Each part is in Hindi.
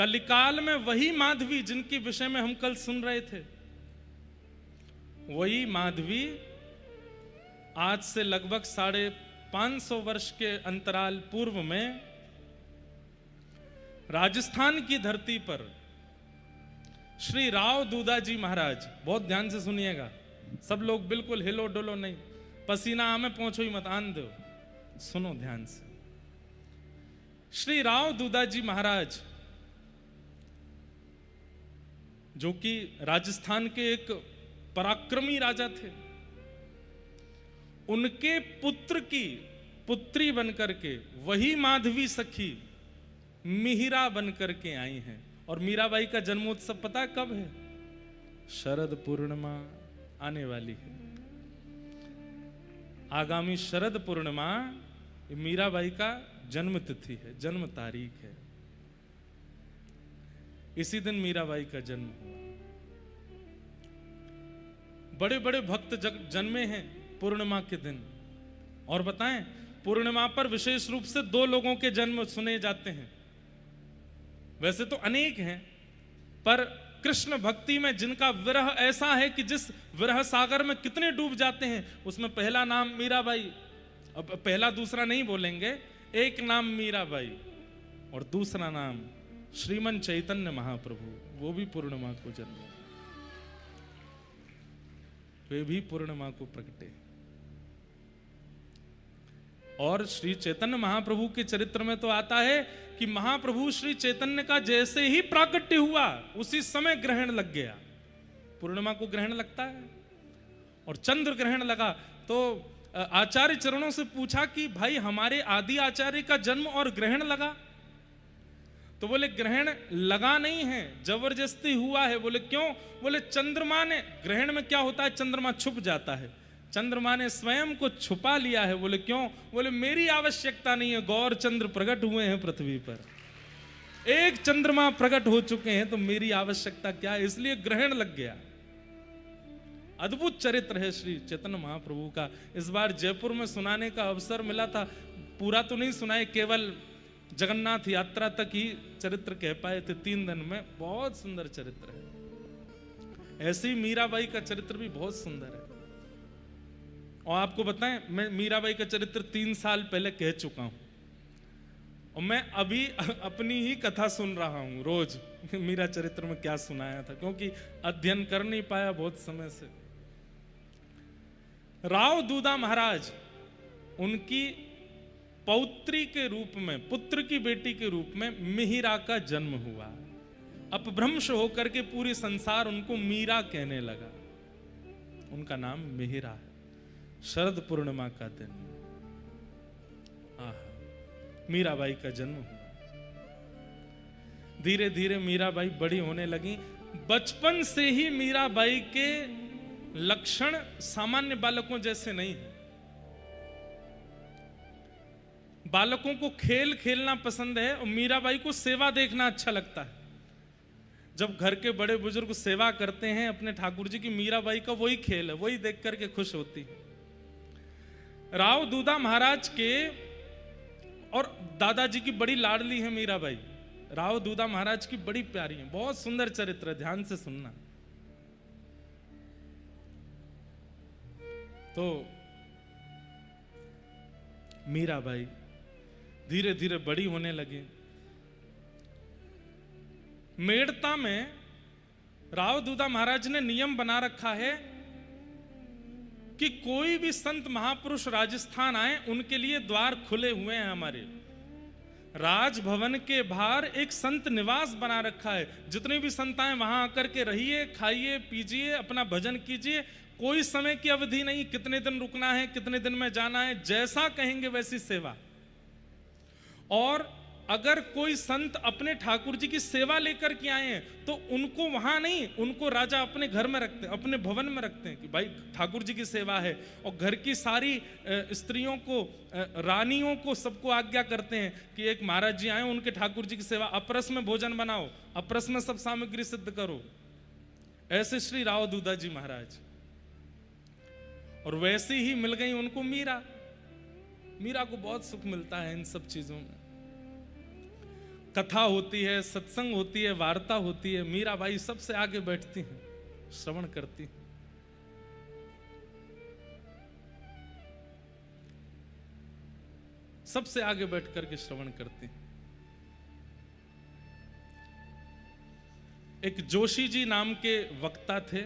कलिकाल में वही माधवी जिनके विषय में हम कल सुन रहे थे, वही माधवी आज से लगभग 550 वर्ष के अंतराल पूर्व में राजस्थान की धरती पर श्री राव दूधाजी महाराज, बहुत ध्यान से सुनिएगा, सब लोग बिल्कुल हिलो डोलो नहीं, पसीना आमे पहुंचो ही मत, आन दो, सुनो ध्यान से। श्री राव दूधाजी महाराज जो कि राजस्थान के एक पराक्रमी राजा थे, उनके पुत्र की पुत्री बनकर के वही माधवी सखी मिहिरा बनकर के आई हैं। और मीराबाई का जन्मोत्सव पता है कब है? शरद पूर्णिमा आने वाली है, आगामी शरद पूर्णिमा मीराबाई का जन्म तिथि है, जन्म तारीख है। इसी दिन मीराबाई का जन्म हुआ। बड़े बड़े भक्त जन्मे हैं पूर्णिमा के दिन। और बताएं, पूर्णिमा पर विशेष रूप से 2 लोगों के जन्म सुने जाते हैं। वैसे तो अनेक हैं, पर कृष्ण भक्ति में जिनका विरह ऐसा है कि जिस विरह सागर में कितने डूब जाते हैं, उसमें पहला नाम मीराबाई, अब पहला दूसरा नहीं बोलेंगे, एक नाम मीराबाई और दूसरा नाम श्रीमन चैतन्य महाप्रभु, वो भी पूर्णिमा को जन्मे, वे भी पूर्णिमा को प्रगटे। और श्री चैतन्य महाप्रभु के चरित्र में तो आता है कि महाप्रभु श्री चैतन्य का जैसे ही प्राकट्य हुआ उसी समय ग्रहण लग गया। पूर्णिमा को ग्रहण लगता है और चंद्र ग्रहण लगा तो आचार्य चरणों से पूछा कि भाई हमारे आदि आचार्य का जन्म और ग्रहण लगा? तो बोले ग्रहण लगा नहीं है, जबरदस्ती हुआ है। बोले क्यों? बोले चंद्रमा ने, ग्रहण में क्या होता है, चंद्रमा छुप जाता है, चंद्रमा ने स्वयं को छुपा लिया है। बोले क्यों? बोले मेरी आवश्यकता नहीं है, गौर चंद्र प्रकट हुए हैं पृथ्वी पर, एक चंद्रमा प्रकट हो चुके हैं, तो मेरी आवश्यकता क्या है, इसलिए ग्रहण लग गया। अद्भुत चरित्र है श्री चैतन्य महाप्रभु का। इस बार जयपुर में सुनाने का अवसर मिला था, पूरा तो नहीं सुनाए, केवल जगन्नाथ यात्रा तक ही चरित्र कह पाए थे 3 दिन में। बहुत सुंदर चरित्र है। ऐसे ही मीराबाई का चरित्र भी बहुत सुंदर है। और आपको बताएं, मैं मीराबाई का चरित्र 3 साल पहले कह चुका हूं और मैं अभी अपनी ही कथा सुन रहा हूं रोज, मीरा चरित्र में क्या सुनाया था, क्योंकि अध्ययन कर नहीं पाया बहुत समय से। राव दूधा महाराज, उनकी पौत्री के रूप में, पुत्र की बेटी के रूप में मिहिरा का जन्म हुआ। अपभ्रंश होकर के पूरी संसार उनको मीरा कहने लगा। उनका नाम मिहिरा है। शरद पूर्णिमा का दिन मीराबाई का जन्म हुआ। धीरे धीरे मीराबाई बड़ी होने लगी। बचपन से ही मीराबाई के लक्षण सामान्य बालकों जैसे नहीं है। बालकों को खेल खेलना पसंद है और मीराबाई को सेवा देखना अच्छा लगता है। जब घर के बड़े बुजुर्ग सेवा करते हैं अपने ठाकुर जी की, मीराबाई का वही खेल है, वही देख करके खुश होती है। राव दूधा महाराज के और दादाजी की बड़ी लाडली है मीराबाई। राव दूधा महाराज की बड़ी प्यारी है। बहुत सुंदर चरित्र है, ध्यान से सुनना। तो मीराबाई धीरे धीरे बड़ी होने लगी। मेड़ता में राव दूधा महाराज ने नियम बना रखा है कि कोई भी संत महापुरुष राजस्थान आए, उनके लिए द्वार खुले हुए हैं। हमारे राजभवन के बाहर एक संत निवास बना रखा है। जितने भी संत आए वहां आकर के रहिए, खाइए, पीजिए, अपना भजन कीजिए। कोई समय की अवधि नहीं, कितने दिन रुकना है, कितने दिन में जाना है, जैसा कहेंगे वैसी सेवा। और अगर कोई संत अपने ठाकुर जी की सेवा लेकर के आए हैं तो उनको वहां नहीं, उनको राजा अपने घर में रखते हैं, अपने भवन में रखते हैं कि भाई ठाकुर जी की सेवा है। और घर की सारी स्त्रियों को, रानियों को, सबको आज्ञा करते हैं कि एक महाराज जी आए, उनके ठाकुर जी की सेवा, अपरस में भोजन बनाओ, अपरस में सब सामग्री सिद्ध करो। ऐसे श्री राव दूधा जी महाराज। और वैसे ही मिल गई उनको मीरा। मीरा को बहुत सुख मिलता है इन सब चीजों में। कथा होती है, सत्संग होती है, वार्ता होती है, मीराबाई सबसे आगे बैठती हैं, श्रवण करती हैं। सबसे आगे बैठ करके श्रवण करती हैं। एक जोशी जी नाम के वक्ता थे,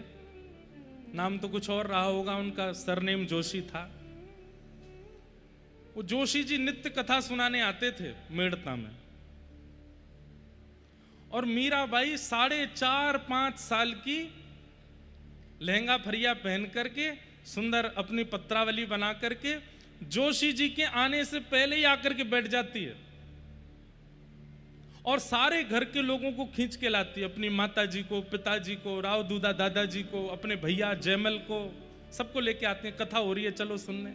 नाम तो कुछ और रहा होगा, उनका सरनेम जोशी था। वो जोशी जी नित्य कथा सुनाने आते थे मेड़ता में, और मीराबाई 4.5-5 साल की लहंगा फरिया पहन करके, सुंदर अपनी पत्रावली बना करके जोशी जी के आने से पहले ही आकर के बैठ जाती है, और सारे घर के लोगों को खींच के लाती है, अपनी माता जी को, पिताजी को, राव दूधा दादाजी को, अपने भैया जयमल को, सबको लेके आते हैं। कथा हो रही है, चलो सुनने।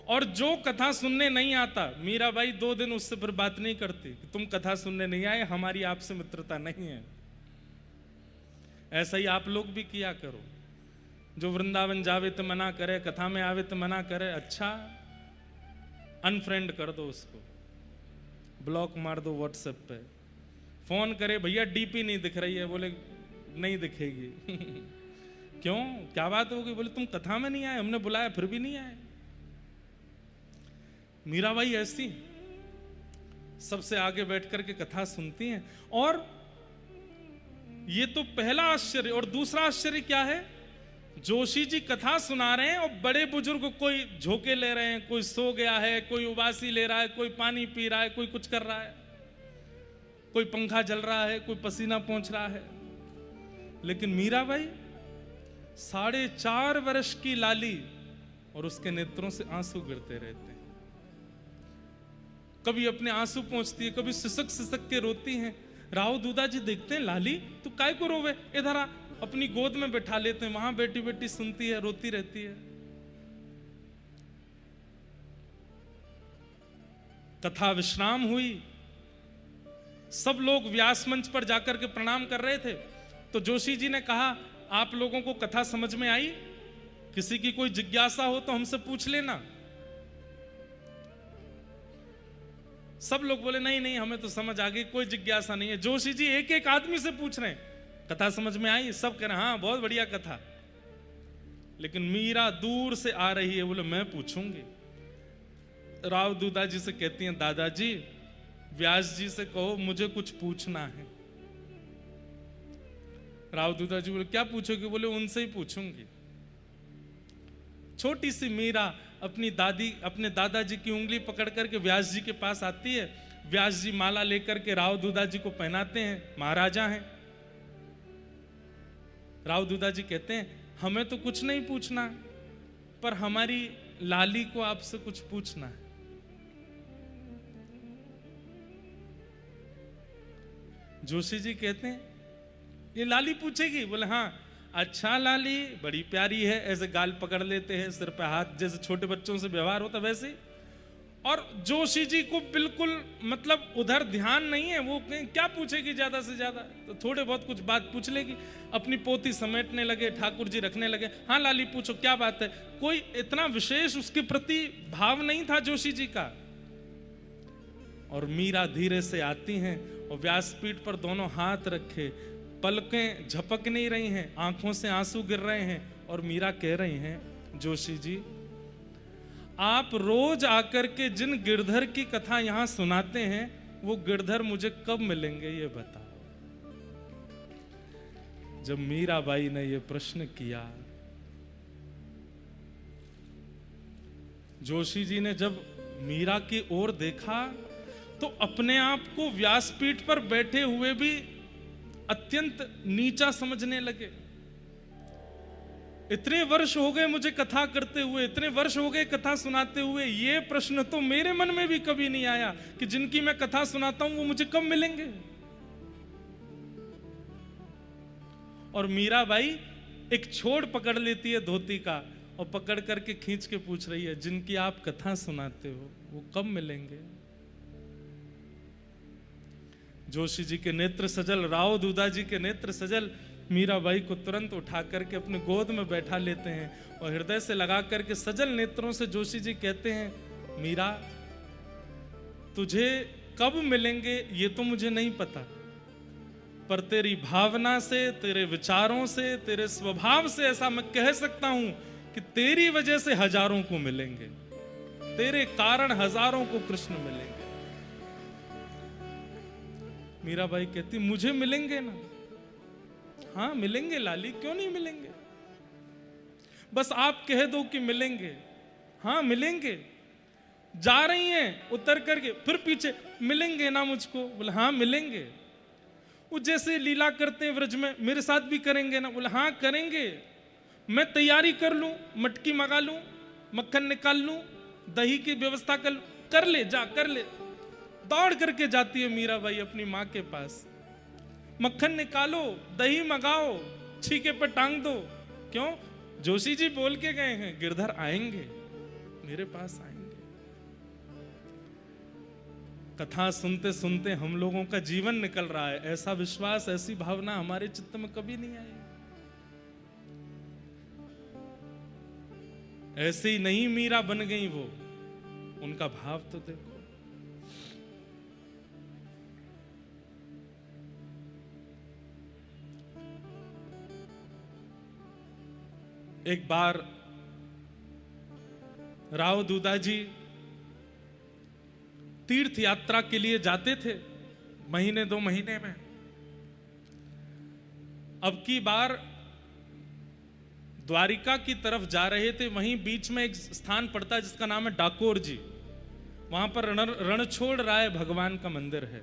और जो कथा सुनने नहीं आता, मीराबाई 2 दिन उससे फिर बात नहीं करती कि तुम कथा सुनने नहीं आए, हमारी आपसे मित्रता नहीं है। ऐसा ही आप लोग भी किया करो। जो वृंदावन जावे तो मना करे, कथा में आवे तो मना करे, अच्छा अनफ्रेंड कर दो उसको, ब्लॉक मार दो व्हाट्सएप पे। फोन करे, भैया डीपी नहीं दिख रही है, बोले नहीं दिखेगी। क्यों, क्या बात होगी? बोले तुम कथा में नहीं आए, हमने बुलाया फिर भी नहीं आए। मीराबाई ऐसी सबसे आगे बैठ करके कथा सुनती हैं। और ये तो पहला आश्चर्य। और दूसरा आश्चर्य क्या है? जोशी जी कथा सुना रहे हैं और बड़े बुजुर्ग कोई झोंके ले रहे हैं, कोई सो गया है, कोई उबासी ले रहा है, कोई पानी पी रहा है, कोई कुछ कर रहा है, कोई पंखा जल रहा है, कोई पसीना पोंछ रहा है। लेकिन मीराबाई 4.5 वर्ष की लाली, और उसके नेत्रों से आंसू गिरते रहते हैं। कभी अपने आंसू पोंछती है, कभी सिसक सिसक के रोती हैं। राव दूधा जी देखते हैं, लाली तू काय को रोवे, इधर आ, अपनी गोद में बैठा लेते हैं। वहां बेटी बेटी सुनती है, रोती रहती है। कथा विश्राम हुई, सब लोग व्यास मंच पर जाकर के प्रणाम कर रहे थे। तो जोशी जी ने कहा, आप लोगों को कथा समझ में आई? किसी की कोई जिज्ञासा हो तो हमसे पूछ लेना। सब लोग बोले नहीं नहीं, हमें तो समझ आ गई, कोई जिज्ञासा नहीं है। जोशी जी एक एक आदमी से पूछ रहे हैं, कथा समझ में आई? सब कह रहे हैं हाँ बहुत बढ़िया कथा। लेकिन मीरा दूर से आ रही है, बोले मैं पूछूंगी। राव दूधा जी से कहती हैं, दादाजी व्यास जी से कहो मुझे कुछ पूछना है। राव दूधा जी बोले क्या पूछोगे? बोले उनसे ही पूछूंगी। छोटी सी मीरा अपनी दादी, अपने दादाजी की उंगली पकड़ करके व्यास जी के पास आती है। व्यास जी माला लेकर के राव दूधा जी को पहनाते हैं, महाराजा हैं। राव दूधा जी कहते हैं, हमें तो कुछ नहीं पूछना, पर हमारी लाली को आपसे कुछ पूछना है। जोशी जी कहते हैं, ये लाली पूछेगी? बोले हाँ। अच्छा लाली बड़ी प्यारी है, ऐसे गाल पकड़ लेते हैं, सिर पे हाथ, जैसे छोटे बच्चों से व्यवहार होता वैसे। और जोशी जी को बिल्कुल मतलब उधर ध्यान नहीं है, वो क्या पूछेगी ज्यादा से ज्यादा, तो थोड़े बहुत कुछ बात पूछ लेगी। अपनी पोती समेटने लगे, ठाकुर जी रखने लगे। हाँ लाली पूछो क्या बात है? कोई इतना विशेष उसके प्रति भाव नहीं था जोशी जी का। और मीरा धीरे से आती हैं और व्यासपीठ पर दोनों हाथ रखे, पलकें झपक नहीं रही हैं, आंखों से आंसू गिर रहे हैं। और मीरा कह रही हैं, जोशी जी आप रोज आकर के जिन गिरधर की कथा यहां सुनाते हैं, वो गिरधर मुझे कब मिलेंगे ये बताओ। जब मीराबाई ने ये प्रश्न किया, जोशी जी ने जब मीरा की ओर देखा तो अपने आप को व्यासपीठ पर बैठे हुए भी अत्यंत नीचा समझने लगे। इतने वर्ष हो गए मुझे कथा करते हुए, इतने वर्ष हो गए कथा सुनाते हुए, ये प्रश्न तो मेरे मन में भी कभी नहीं आया कि जिनकी मैं कथा सुनाता हूं वो मुझे कब मिलेंगे। और मीराबाई एक छोड़ पकड़ लेती है धोती का और पकड़ करके खींच के पूछ रही है, जिनकी आप कथा सुनाते हो वो कब मिलेंगे। जोशी जी के नेत्र सजल, राव दूधा जी के नेत्र सजल, मीराबाई को तुरंत उठा करके अपने गोद में बैठा लेते हैं और हृदय से लगा करके सजल नेत्रों से जोशी जी कहते हैं, मीरा तुझे कब मिलेंगे ये तो मुझे नहीं पता, पर तेरी भावना से, तेरे विचारों से, तेरे स्वभाव से ऐसा मैं कह सकता हूं कि तेरी वजह से हजारों को मिलेंगे, तेरे कारण हजारों को कृष्ण मिलेंगे। मीराबाई कहती मुझे मिलेंगे ना? हाँ मिलेंगे लाली, क्यों नहीं मिलेंगे, बस आप कह दो कि मिलेंगे। हाँ मिलेंगे। जा रही हैं उतर करके, फिर पीछे, मिलेंगे ना मुझको? बोले हाँ मिलेंगे। वो जैसे लीला करते हैं व्रज में, मेरे साथ भी करेंगे ना? बोले हाँ करेंगे। मैं तैयारी कर लूं, मटकी मंगा लूं, मक्खन निकाल लूं, दही की व्यवस्था कर ले, जा कर ले। दौड़ करके जाती है मीराबाई अपनी माँ के पास, मक्खन निकालो, दही मंगाओ, छीके पर टांग दो। क्यों? जोशी जी बोल के गए हैं गिरधर आएंगे, मेरे पास आएंगे। कथा सुनते सुनते हम लोगों का जीवन निकल रहा है, ऐसा विश्वास, ऐसी भावना हमारे चित्त में कभी नहीं आई। ऐसे ही नहीं मीरा बन गई वो, उनका भाव तो देखो। एक बार राव दूधाजी तीर्थ यात्रा के लिए जाते थे, महीने 2 महीने में। अब की बार द्वारिका की तरफ जा रहे थे, वहीं बीच में एक स्थान पड़ता है जिसका नाम है डाकोर जी। वहां पर रणछोड़ राय भगवान का मंदिर है।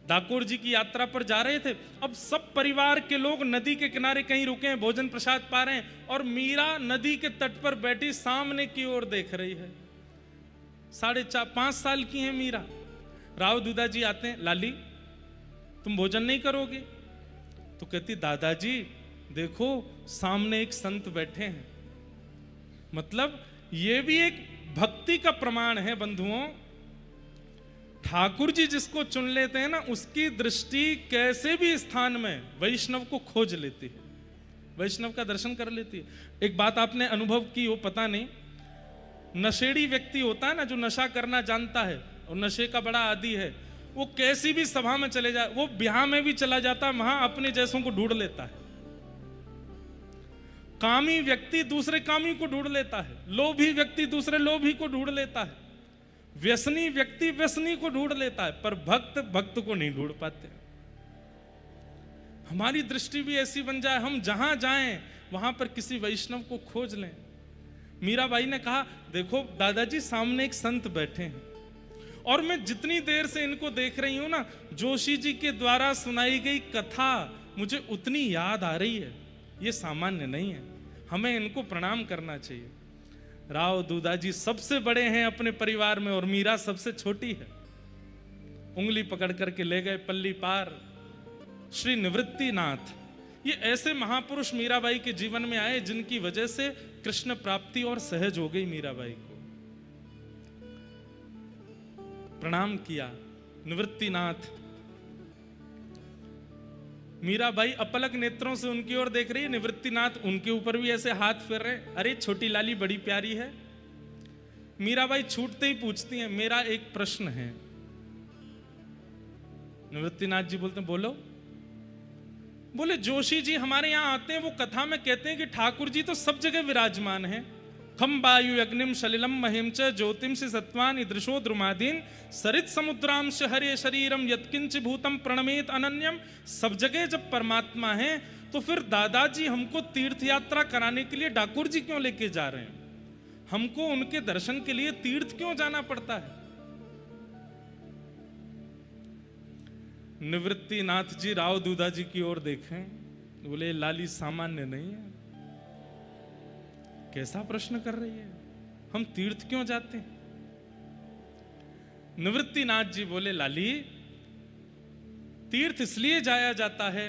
डाकोर जी की यात्रा पर जा रहे थे। अब सब परिवार के लोग नदी के किनारे कहीं रुके हैं, भोजन प्रसाद पा रहे हैं, और मीरा नदी के तट पर बैठी सामने की ओर देख रही है। 4.5-5 साल की है मीरा। राव दूधाजी आते हैं, लाली तुम भोजन नहीं करोगे? तो कहती दादाजी देखो सामने एक संत बैठे हैं। मतलब ये भी एक भक्ति का प्रमाण है बंधुओं। ठाकुर जी जिसको चुन लेते हैं ना, उसकी दृष्टि कैसे भी स्थान में वैष्णव को खोज लेती है, वैष्णव का दर्शन कर लेती है। एक बात आपने अनुभव की हो, पता नहीं, नशेड़ी व्यक्ति होता है ना, जो नशा करना जानता है और नशे का बड़ा आदी है, वो कैसी भी सभा में चले जाए, वो ब्याह में भी चला जाता है, वहां अपने जैसों को ढूंढ लेता है। कामी व्यक्ति दूसरे कामी को ढूंढ लेता है, लोभी व्यक्ति दूसरे लोभी को ढूंढ लेता है, व्यसनी व्यक्ति व्यसनी को ढूंढ लेता है, पर भक्त भक्त को नहीं ढूंढ पाते। हमारी दृष्टि भी ऐसी बन जाए, हम जहां जाएं वहां पर किसी वैष्णव को खोज लें। मीराबाई ने कहा देखो दादाजी सामने एक संत बैठे हैं, और मैं जितनी देर से इनको देख रही हूं ना, जोशी जी के द्वारा सुनाई गई कथा मुझे उतनी याद आ रही है। ये सामान्य नहीं है, हमें इनको प्रणाम करना चाहिए। राव दूधाजी सबसे बड़े हैं अपने परिवार में, और मीरा सबसे छोटी है। उंगली पकड़ करके ले गए पल्ली पार। श्री निवृत्तिनाथ, ये ऐसे महापुरुष मीराबाई के जीवन में आए जिनकी वजह से कृष्ण प्राप्ति और सहज हो गई। मीराबाई को प्रणाम किया, निवृत्तिनाथ। मीराबाई अपलक नेत्रों से उनकी ओर देख रही है, निवृत्तिनाथ उनके ऊपर भी ऐसे हाथ फेर रहे, अरे छोटी लाली बड़ी प्यारी है। मीराबाई छूटते ही पूछती हैं, मेरा एक प्रश्न है। निवृत्तिनाथ जी बोलते हैं, बोलो। बोले जोशी जी हमारे यहां आते हैं, वो कथा में कहते हैं कि ठाकुर जी तो सब जगह विराजमान हैं। खम वायु अग्निम सलिलम महिम च ज्योतिम से सत्वान दृशो द्रुमादीन सरित समुद्राम से हरे शरीरम यत्किंच भूतम प्रणमेत अनन्यम। सब जगह जब परमात्मा है तो फिर दादाजी हमको तीर्थ यात्रा कराने के लिए ठाकुर जी क्यों लेके जा रहे हैं? हमको उनके दर्शन के लिए तीर्थ क्यों जाना पड़ता है? निवृत्तिनाथ जी राव दूधाजी की ओर देखें, बोले लाली सामान्य नहीं है, कैसा प्रश्न कर रही है, हम तीर्थ क्यों जाते हैं? निवृत्तिनाथ जी बोले, लाली तीर्थ इसलिए जाया जाता है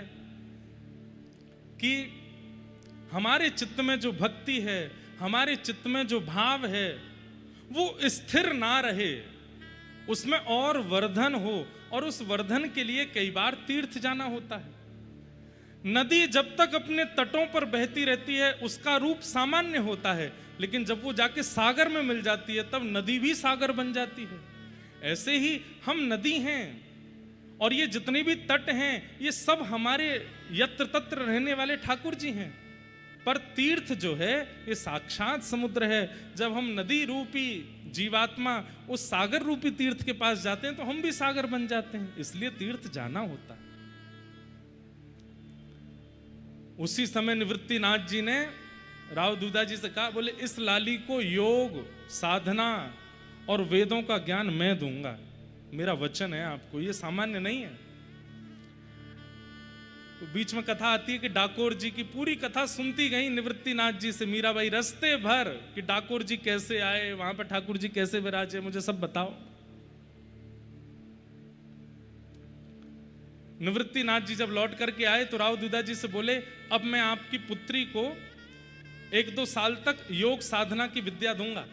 कि हमारे चित्त में जो भक्ति है, हमारे चित्त में जो भाव है, वो स्थिर ना रहे, उसमें और वर्धन हो, और उस वर्धन के लिए कई बार तीर्थ जाना होता है। नदी जब तक अपने तटों पर बहती रहती है उसका रूप सामान्य होता है, लेकिन जब वो जाके सागर में मिल जाती है तब नदी भी सागर बन जाती है। ऐसे ही हम नदी हैं, और ये जितने भी तट हैं ये सब हमारे यत्र तत्र रहने वाले ठाकुर जी हैं। पर तीर्थ जो है ये साक्षात समुद्र है। जब हम नदी रूपी जीवात्मा उस सागर रूपी तीर्थ के पास जाते हैं तो हम भी सागर बन जाते हैं, इसलिए तीर्थ जाना होता है। उसी समय निवृत्तिनाथ जी ने राव दूधा जी से कहा, बोले इस लाली को योग, साधना और वेदों का ज्ञान मैं दूंगा, मेरा वचन है आपको, ये सामान्य नहीं है। तो बीच में कथा आती है कि डाकोर जी की पूरी कथा सुनती गई निवृत्तिनाथ जी से मीराबाई रास्ते भर, कि डाकोर जी कैसे आए, वहां पर ठाकुर जी कैसे विराजे, मुझे सब बताओ। निवृत्तिनाथ जी जब लौट करके आए तो राव दूधा जी से बोले, अब मैं आपकी पुत्री को 1-2 साल तक योग साधना की विद्या दूंगा।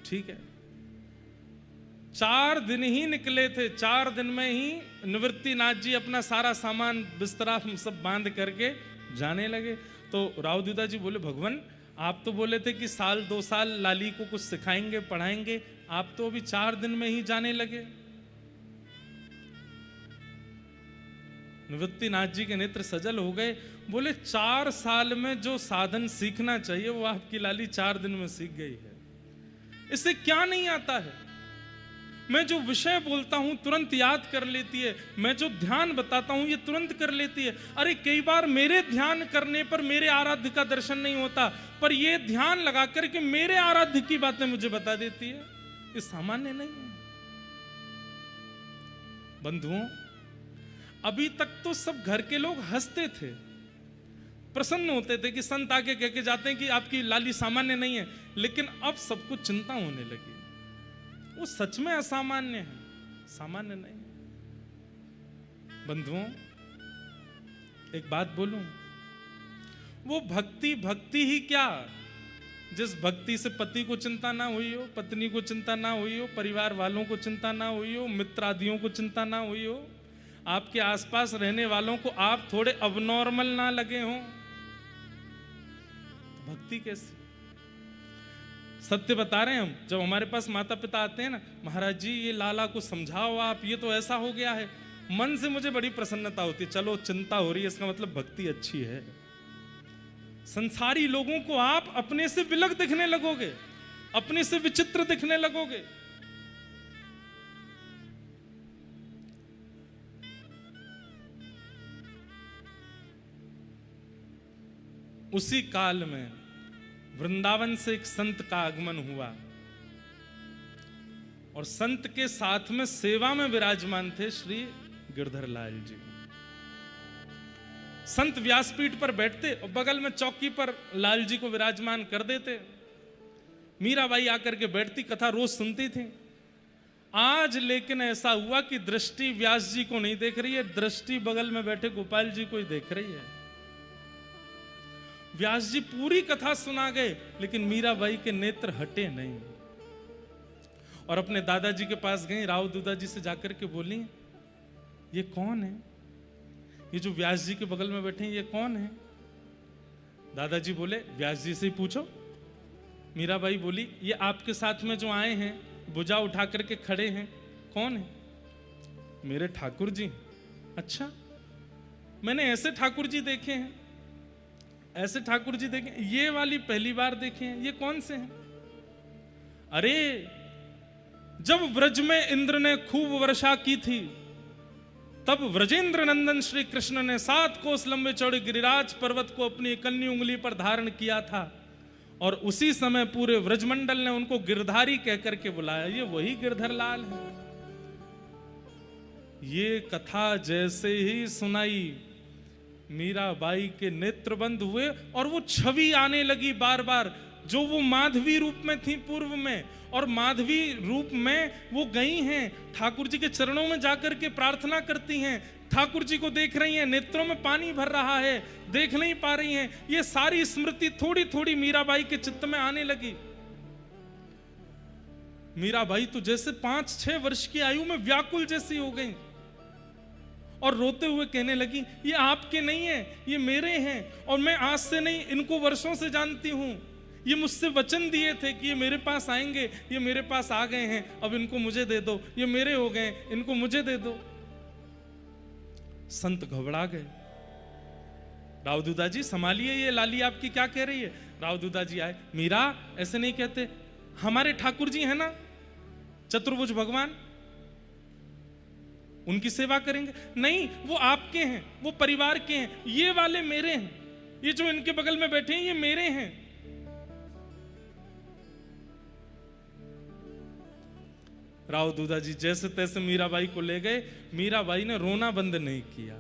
ठीक है। 4 दिन ही निकले थे, 4 दिन में ही निवृत्तिनाथ जी अपना सारा सामान बिस्तरा सब बांध करके जाने लगे। तो राव दूधा जी बोले, भगवान आप तो बोले थे कि 1-2 साल लाली को कुछ सिखाएंगे पढ़ाएंगे, आप तो अभी 4 दिन में ही जाने लगे। निवृत्तिनाथ जी के नेत्र सजल हो गए, बोले 4 साल में जो साधन सीखना चाहिए वो आपकी लाली 4 दिन में सीख गई है। इसे क्या नहीं आता है? मैं जो विषय बोलता हूं तुरंत याद कर लेती है, मैं जो ध्यान बताता हूं ये तुरंत कर लेती है। अरे कई बार मेरे ध्यान करने पर मेरे आराध्य का दर्शन नहीं होता, पर ये ध्यान लगा करके मेरे आराध्य की बातें मुझे बता देती है। ये सामान्य नहीं है बंधुओं। अभी तक तो सब घर के लोग हंसते थे, प्रसन्न होते थे कि संत आके कह के जाते हैं कि आपकी लाली सामान्य नहीं है, लेकिन अब सबको चिंता होने लगी। वो सच में असामान्य है, सामान्य नहीं। बंधुओं एक बात बोलूं, वो भक्ति भक्ति ही क्या, जिस भक्ति से पति को चिंता ना हुई हो, पत्नी को चिंता ना हुई हो, परिवार वालों को चिंता ना हुई हो, मित्र आदियों को चिंता ना हुई हो, आपके आसपास रहने वालों को आप थोड़े अबनॉर्मल ना लगे हों, तो भक्ति कैसी? सत्य बता रहे हैं हम। जब हमारे पास माता पिता आते हैं ना, महाराज जी ये लाला को समझाओ आप, ये तो ऐसा हो गया है, मन से मुझे बड़ी प्रसन्नता होती है। चलो चिंता हो रही है, इसका मतलब भक्ति अच्छी है। संसारी लोगों को आप अपने से विलग दिखने लगोगे, अपने से विचित्र दिखने लगोगे। उसी काल में वृंदावन से एक संत का आगमन हुआ, और संत के साथ में सेवा में विराजमान थे श्री गिरधर लाल जी। संत व्यासपीठ पर बैठते और बगल में चौकी पर लाल जी को विराजमान कर देते। मीराबाई आकर के बैठती, कथा रोज सुनती थी। आज लेकिन ऐसा हुआ कि दृष्टि व्यास जी को नहीं देख रही है, दृष्टि बगल में बैठे गोपाल जी को ही देख रही है। व्यास जी पूरी कथा सुना गए, लेकिन मीराबाई के नेत्र हटे नहीं, और अपने दादाजी के पास गई, राव दूधा जी से जाकर के बोली, ये कौन है? ये जो व्यास जी के बगल में बैठे हैं ये कौन है? दादाजी बोले, व्यास जी से ही पूछो। मीराबाई बोली, ये आपके साथ में जो आए हैं, भुजा उठा करके खड़े हैं, कौन है? मेरे ठाकुर जी। अच्छा, मैंने ऐसे ठाकुर जी देखे हैं, ऐसे ठाकुर जी देखे, ये वाली पहली बार देखे हैं, ये कौन से हैं? अरे जब व्रज में इंद्र ने खूब वर्षा की थी, तब व्रजेंद्र नंदन श्री कृष्ण ने 7 कोस लंबे चौड़े गिरिराज पर्वत को अपनी इकन्नी उंगली पर धारण किया था, और उसी समय पूरे व्रजमंडल ने उनको गिरधारी कहकर के बुलाया। ये वही गिरधर लाल है। ये कथा जैसे ही सुनाई, मीराबाई के नेत्र बंद हुए, और वो छवि आने लगी बार बार, जो वो माधवी रूप में थी पूर्व में, और माधवी रूप में वो गई हैं, ठाकुर जी के चरणों में जाकर के प्रार्थना करती हैं, ठाकुर जी को देख रही हैं, नेत्रों में पानी भर रहा है, देख नहीं पा रही हैं। ये सारी स्मृति थोड़ी थोड़ी मीराबाई के चित्त में आने लगी। मीराबाई तो जैसे 5-6 वर्ष की आयु में व्याकुल जैसी हो गई, और रोते हुए कहने लगी, ये आपके नहीं है, ये मेरे हैं, और मैं आज से नहीं इनको वर्षों से जानती हूं। ये मुझसे वचन दिए थे कि ये मेरे पास आएंगे, ये मेरे पास आ गए हैं, अब इनको मुझे दे दो, ये मेरे हो गए, इनको मुझे दे दो। संत घबरा गए। राव दूधा जी संभालिए, ये लाली आपकी क्या कह रही है। राव दूधा जी आए, मीरा ऐसे नहीं कहते, हमारे ठाकुर जी है ना चतुर्भुज भगवान, उनकी सेवा करेंगे। नहीं, वो आपके हैं, वो परिवार के हैं, ये वाले मेरे हैं, ये जो इनके बगल में बैठे हैं ये मेरे हैं। राव दूधा जी जैसे तैसे मीराबाई को ले गए। मीराबाई ने रोना बंद नहीं किया।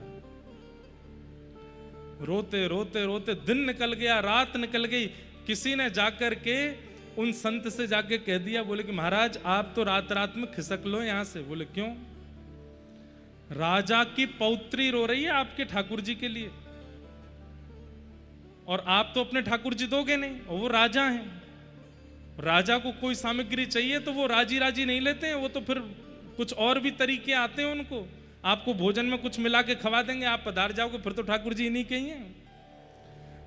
रोते रोते रोते दिन निकल गया, रात निकल गई। किसी ने जाकर के उन संत से जाके कह दिया, बोले कि महाराज आप तो रात रात में खिसक लो यहां से। बोले क्यों? राजा की पौत्री रो रही है आपके ठाकुर जी के लिए, और आप तो अपने ठाकुर जी दोगे नहीं, और वो राजा हैं। राजा को कोई सामग्री चाहिए तो वो राजी राजी नहीं लेते हैं, वो तो फिर कुछ और भी तरीके आते हैं उनको। आपको भोजन में कुछ मिला के खवा देंगे, आप पधार जाओगे, फिर तो ठाकुर जी नहीं कहिए।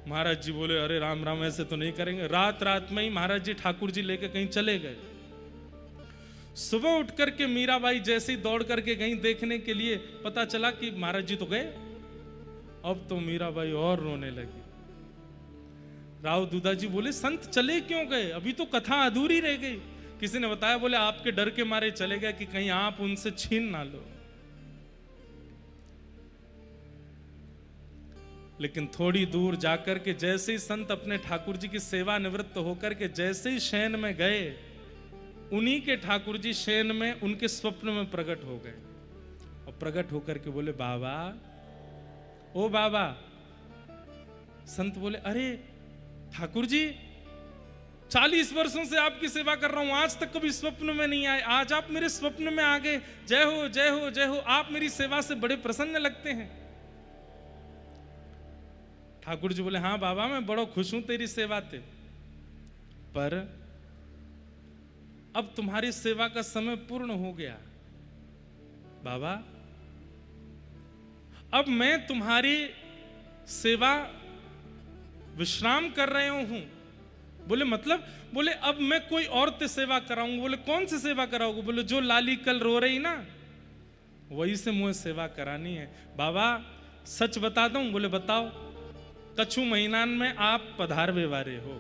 महाराज जी बोले अरे राम राम, ऐसे तो नहीं करेंगे। रात रात में ही महाराज जी ठाकुर जी लेके कहीं चले गए। सुबह उठ करके मीराबाई जैसे ही दौड़ करके गई देखने के लिए, पता चला कि महाराज जी तो गए। अब तो मीराबाई और रोने लगी। राव दूधा जी बोले संत चले क्यों गए, अभी तो कथा अधूरी रह गई। किसी ने बताया, बोले आपके डर के मारे चले गए कि कहीं आप उनसे छीन ना लो। लेकिन थोड़ी दूर जाकर के जैसे ही संत अपने ठाकुर जी की सेवा निवृत्त होकर के जैसे ही शयन में गए, उन्हीं के ठाकुर जी शयन में उनके स्वप्न में प्रकट हो गए। और प्रकट होकर के बोले बाबा, ओ बाबा। संत बोले अरे ठाकुर जी 40 वर्षों से आपकी सेवा कर रहा हूं, आज तक कभी स्वप्न में नहीं आए, आज आप मेरे स्वप्न में आ गए। जय हो जय हो जय हो, आप मेरी सेवा से बड़े प्रसन्न लगते हैं। ठाकुर जी बोले हाँ बाबा, मैं बड़ा खुश हूं तेरी सेवा से, पर अब तुम्हारी सेवा का समय पूर्ण हो गया। बाबा अब मैं तुम्हारी सेवा विश्राम कर रहे हूं। बोले मतलब? बोले अब मैं कोई और ते सेवा कराऊंगा। बोले कौन सी सेवा कराओगे? बोले जो लाली कल रो रही ना, वही से मुझे सेवा करानी है। बाबा सच बता दूं? बोले बताओ। कछु महीना में आप पधार व्यवहारे हो,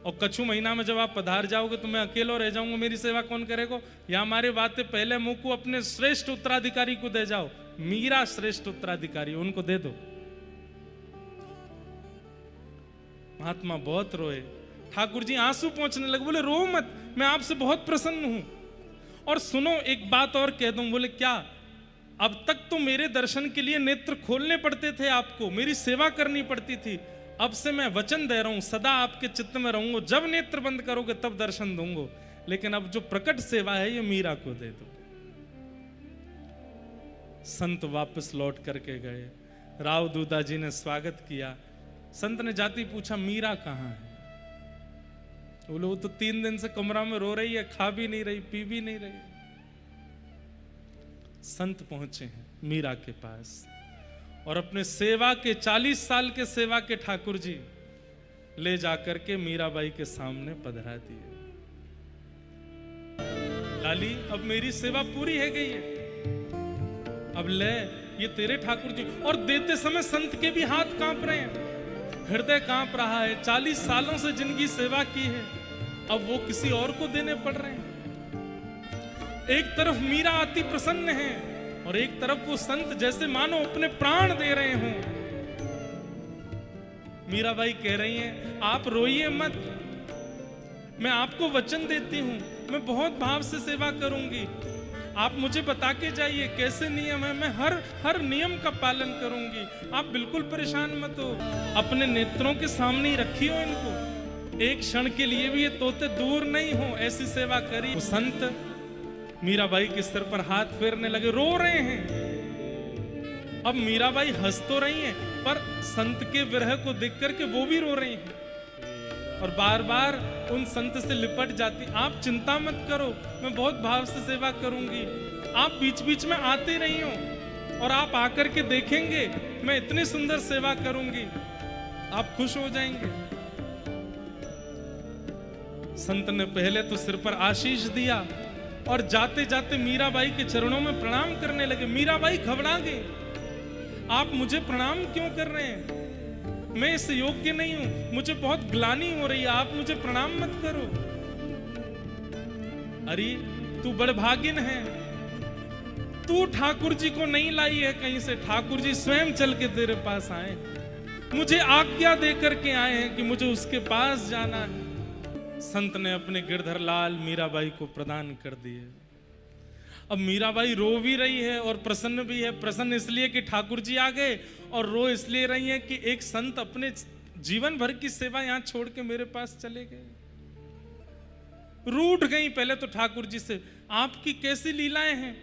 और कछु महीना में जब आप पधार जाओगे तो मैं अकेला रह जाऊंगा, मेरी सेवा कौन करेगा? या हमारे बातें पहले मुंह को अपने श्रेष्ठ उत्तराधिकारी को दे जाओ, मीरा श्रेष्ठ उत्तराधिकारी, उनको दे दो। महात्मा बहुत रोए। ठाकुर जी आंसू पहुंचने लगे। बोले रो मत, मैं आपसे बहुत प्रसन्न हूं। और सुनो एक बात और कह दूं। बोले क्या? अब तक तो मेरे दर्शन के लिए नेत्र खोलने पड़ते थे, आपको मेरी सेवा करनी पड़ती थी। अब से मैं वचन दे रहा हूं, सदा आपके चित्त में रहूंगा, जब नेत्र बंद करोगे तब दर्शन दूंगा। लेकिन अब जो प्रकट सेवा है ये मीरा को दे दो। संत वापस लौट करके गए। राव दूधा जी ने स्वागत किया। संत ने जाती पूछा मीरा कहाँ है? बोले वो तो 3 दिन से कमरा में रो रही है, खा भी नहीं रही, पी भी नहीं रही। संत पहुंचे हैं मीरा के पास, और अपने सेवा के 40 साल के सेवा के ठाकुर जी ले जाकर के मीराबाई के सामने पधरा दिए। लाली अब मेरी सेवा पूरी है गई है, अब ले ये तेरे ठाकुर जी। और देते समय संत के भी हाथ कांप रहे हैं, हृदय कांप रहा है। 40 सालों से जिनकी सेवा की है अब वो किसी और को देने पड़ रहे हैं। एक तरफ मीरा अति प्रसन्न है, और एक तरफ वो संत जैसे मानो अपने प्राण दे रहे हों। मीराबाई कह रही हैं आप रोइए मत, मैं आपको वचन देती हूं, मैं बहुत भाव से सेवा करूंगी। आप मुझे बता के जाइए कैसे नियम है, मैं हर नियम का पालन करूंगी। आप बिल्कुल परेशान मत हो, अपने नेत्रों के सामने ही रखियो इनको, एक क्षण के लिए भी ये तोते दूर नहीं हो, ऐसी सेवा करी। वो संत मीराबाई के सिर पर हाथ फेरने लगे, रो रहे हैं। अब मीराबाई हंस तो रही हैं, पर संत के विरह को देख करके वो भी रो रही हैं, और बार बार उन संत से लिपट जाती। आप चिंता मत करो, मैं बहुत भाव से सेवा करूंगी। आप बीच बीच में आते रही हो, और आप आकर के देखेंगे मैं इतनी सुंदर सेवा करूंगी, आप खुश हो जाएंगे। संत ने पहले तो सिर पर आशीष दिया और जाते जाते मीराबाई के चरणों में प्रणाम करने लगे। मीराबाई घबरा गई, आप मुझे प्रणाम क्यों कर रहे हैं? मैं इस योग्य नहीं हूं, मुझे बहुत ग्लानि हो रही है, आप मुझे प्रणाम मत करो। अरे तू बड़भागिन है, तू ठाकुर जी को नहीं लाई है कहीं से, ठाकुर जी स्वयं चल के तेरे पास आए, मुझे आज्ञा दे करके आए हैं कि मुझे उसके पास जाना है। संत ने अपने गिरधर लाल मीराबाई को प्रदान कर दिए। अब मीराबाई रो भी रही है और प्रसन्न भी है। प्रसन्न इसलिए कि ठाकुर जी आ गए, और रो इसलिए रही है कि एक संत अपने जीवन भर की सेवा यहां छोड़ के मेरे पास चले गए। रूठ गई पहले तो ठाकुर जी से, आपकी कैसी लीलाएं हैं,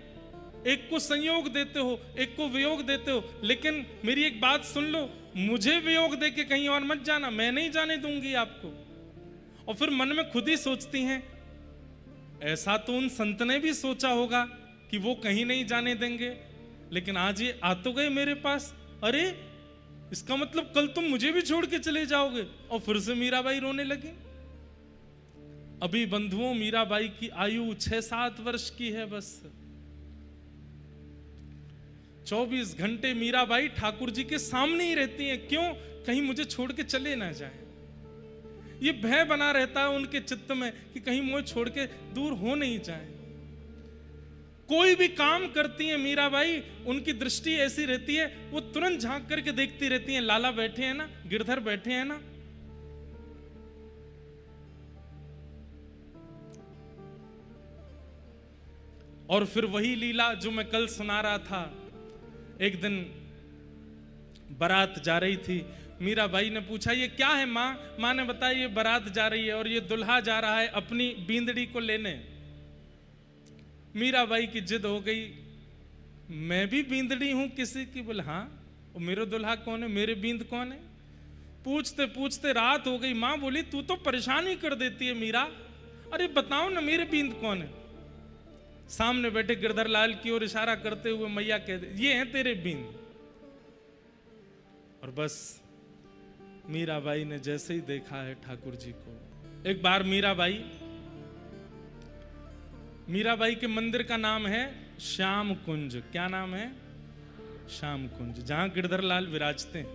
एक को संयोग देते हो, एक को वियोग देते हो, लेकिन मेरी एक बात सुन लो, मुझे वियोग दे के कहीं और मत जाना, मैं नहीं जाने दूंगी आपको। और फिर मन में खुद ही सोचती हैं, ऐसा तो उन संत ने भी सोचा होगा कि वो कहीं नहीं जाने देंगे, लेकिन आज ये आ तो गए मेरे पास, अरे इसका मतलब कल तुम मुझे भी छोड़ के चले जाओगे। और फिर से मीराबाई रोने लगी। अभी बंधुओं मीराबाई की आयु 6-7 वर्ष की है बस। 24 घंटे मीराबाई ठाकुर जी के सामने ही रहती हैं। क्यों? कहीं मुझे छोड़ के चले ना जाए। ये भय बना रहता है उनके चित्त में कि कहीं मुझे छोड़ के दूर हो नहीं जाए। कोई भी काम करती है मीराबाई, उनकी दृष्टि ऐसी रहती है, वो तुरंत झांक करके देखती रहती है, लाला बैठे हैं ना, गिरधर बैठे हैं ना। और फिर वही लीला जो मैं कल सुना रहा था। एक दिन बारात जा रही थी, मीराबाई ने पूछा ये क्या है माँ? माँ ने बताया ये बारात जा रही है और ये दुल्हा जा रहा है अपनी बींदड़ी को लेने। मीराबाई की जिद हो गई, मैं भी बींदड़ी हूं किसी की? बोले हाँ। और मेरा दुल्हा कौन है, मेरे बींद कौन है? पूछते पूछते रात हो गई। माँ बोली तू तो परेशान ही कर देती है मीरा, अरे बताओ ना मेरे बींद कौन है? सामने बैठे गिरधर लाल की ओर इशारा करते हुए मैया कहते ये हैं तेरे बींद। और बस मीराबाई ने जैसे ही देखा है ठाकुर जी को, एक बार मीराबाई के मंदिर का नाम है श्याम कुंज। क्या नाम है? श्याम कुंज, जहां गिरधर लाल विराजते हैं।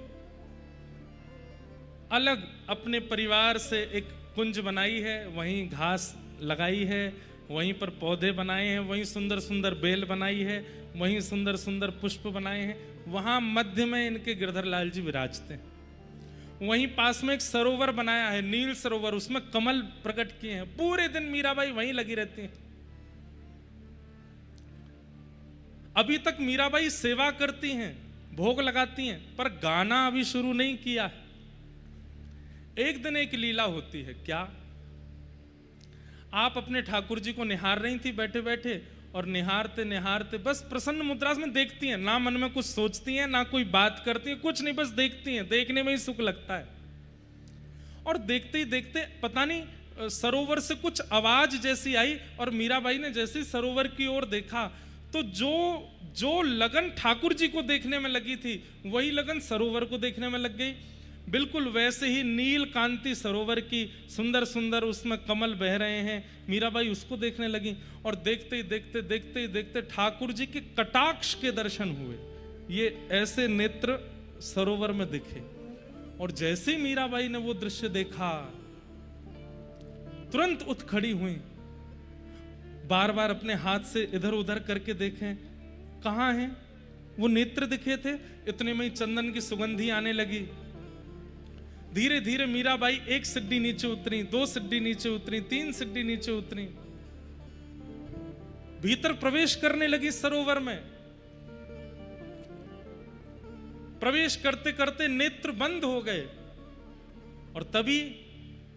अलग अपने परिवार से एक कुंज बनाई है, वहीं घास लगाई है, वहीं पर पौधे बनाए हैं, वहीं सुंदर सुंदर बेल बनाई है, वहीं सुंदर सुंदर पुष्प बनाए हैं। वहां मध्य में इनके गिरधर लाल जी विराजते हैं। वहीं पास में एक सरोवर बनाया है, नील सरोवर, उसमें कमल प्रकट किए हैं। पूरे दिन मीराबाई वहीं लगी रहती हैं। अभी तक मीराबाई सेवा करती हैं, भोग लगाती हैं, पर गाना अभी शुरू नहीं किया है। एक दिन एक लीला होती है। क्या? आप अपने ठाकुर जी को निहार रही थी बैठे बैठे, और निहारते निहारते बस प्रसन्न मुद्रा में देखती हैं, ना मन में कुछ सोचती हैं, ना कोई बात करती हैं, कुछ नहीं, बस देखती हैं। देखने में ही सुख लगता है। और देखते ही देखते पता नहीं सरोवर से कुछ आवाज जैसी आई, और मीराबाई ने जैसे ही सरोवर की ओर देखा तो जो लगन ठाकुर जी को देखने में लगी थी, वही लगन सरोवर को देखने में लग गई। बिल्कुल वैसे ही नील कांति सरोवर की, सुंदर सुंदर उसमें कमल बह रहे हैं। मीराबाई उसको देखने लगी, और देखते ही देखते ठाकुर जी के कटाक्ष के दर्शन हुए। ये ऐसे नेत्र सरोवर में दिखे, और जैसे ही मीराबाई ने वो दृश्य देखा, तुरंत उठ खड़ी हुई, बार बार अपने हाथ से इधर उधर करके देखें कहां हैं वो नेत्र दिखे थे। इतने में ही चंदन की सुगंधी आने लगी। धीरे धीरे मीराबाई एक सीढ़ी नीचे उतरी, 2 सीढ़ी नीचे उतरी, 3 सीढ़ी नीचे उतरी, भीतर प्रवेश करने लगी सरोवर में। प्रवेश करते करते नेत्र बंद हो गए, और तभी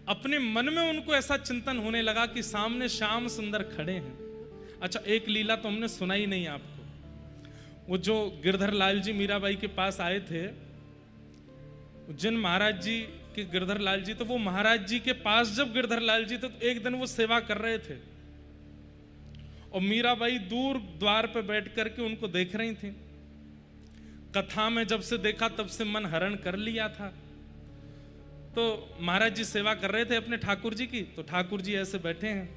अपने मन में उनको ऐसा चिंतन होने लगा कि सामने श्याम सुंदर खड़े हैं। अच्छा, एक लीला तो हमने सुनाई नहीं आपको। वो जो गिरधर लाल जी मीराबाई के पास आए थे, उज्जैन महाराज जी के गिरधर लाल जी, तो वो महाराज जी के पास जब गिरधर लाल जी थे, तो एक दिन वो सेवा कर रहे थे, और मीराबाई दूर द्वार पे बैठ करके उनको देख रही थी। कथा में जब से देखा तब से मन हरण कर लिया था। तो महाराज जी सेवा कर रहे थे अपने ठाकुर जी की, तो ठाकुर जी ऐसे बैठे हैं,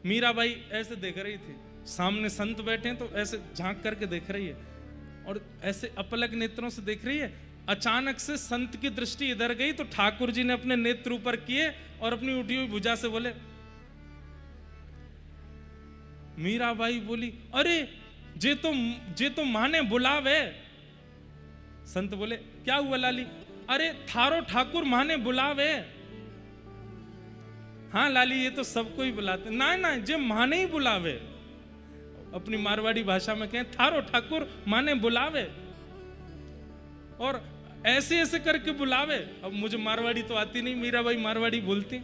मीराबाई ऐसे देख रही थी, सामने संत बैठे हैं तो ऐसे झांक करके देख रही है और ऐसे अपलक नेत्रों से देख रही है। अचानक से संत की दृष्टि इधर गई तो ठाकुर जी ने अपने नेत्र ऊपर किए और अपनी उठी हुई भुजा से बोले, मीराबाई बोली, अरे जे तो माने बुलावे। संत बोले, क्या हुआ लाली? अरे थारो ठाकुर माने बुलावे। हाँ लाली, ये तो सबको ही बुलाते। ना ना, जे माने ही बुलावे। अपनी मारवाड़ी भाषा में कहें, थारो ठाकुर माने बुलावे, और ऐसे ऐसे करके बुलावे। अब मुझे मारवाड़ी तो आती नहीं, मीराबाई मारवाड़ी बोलती।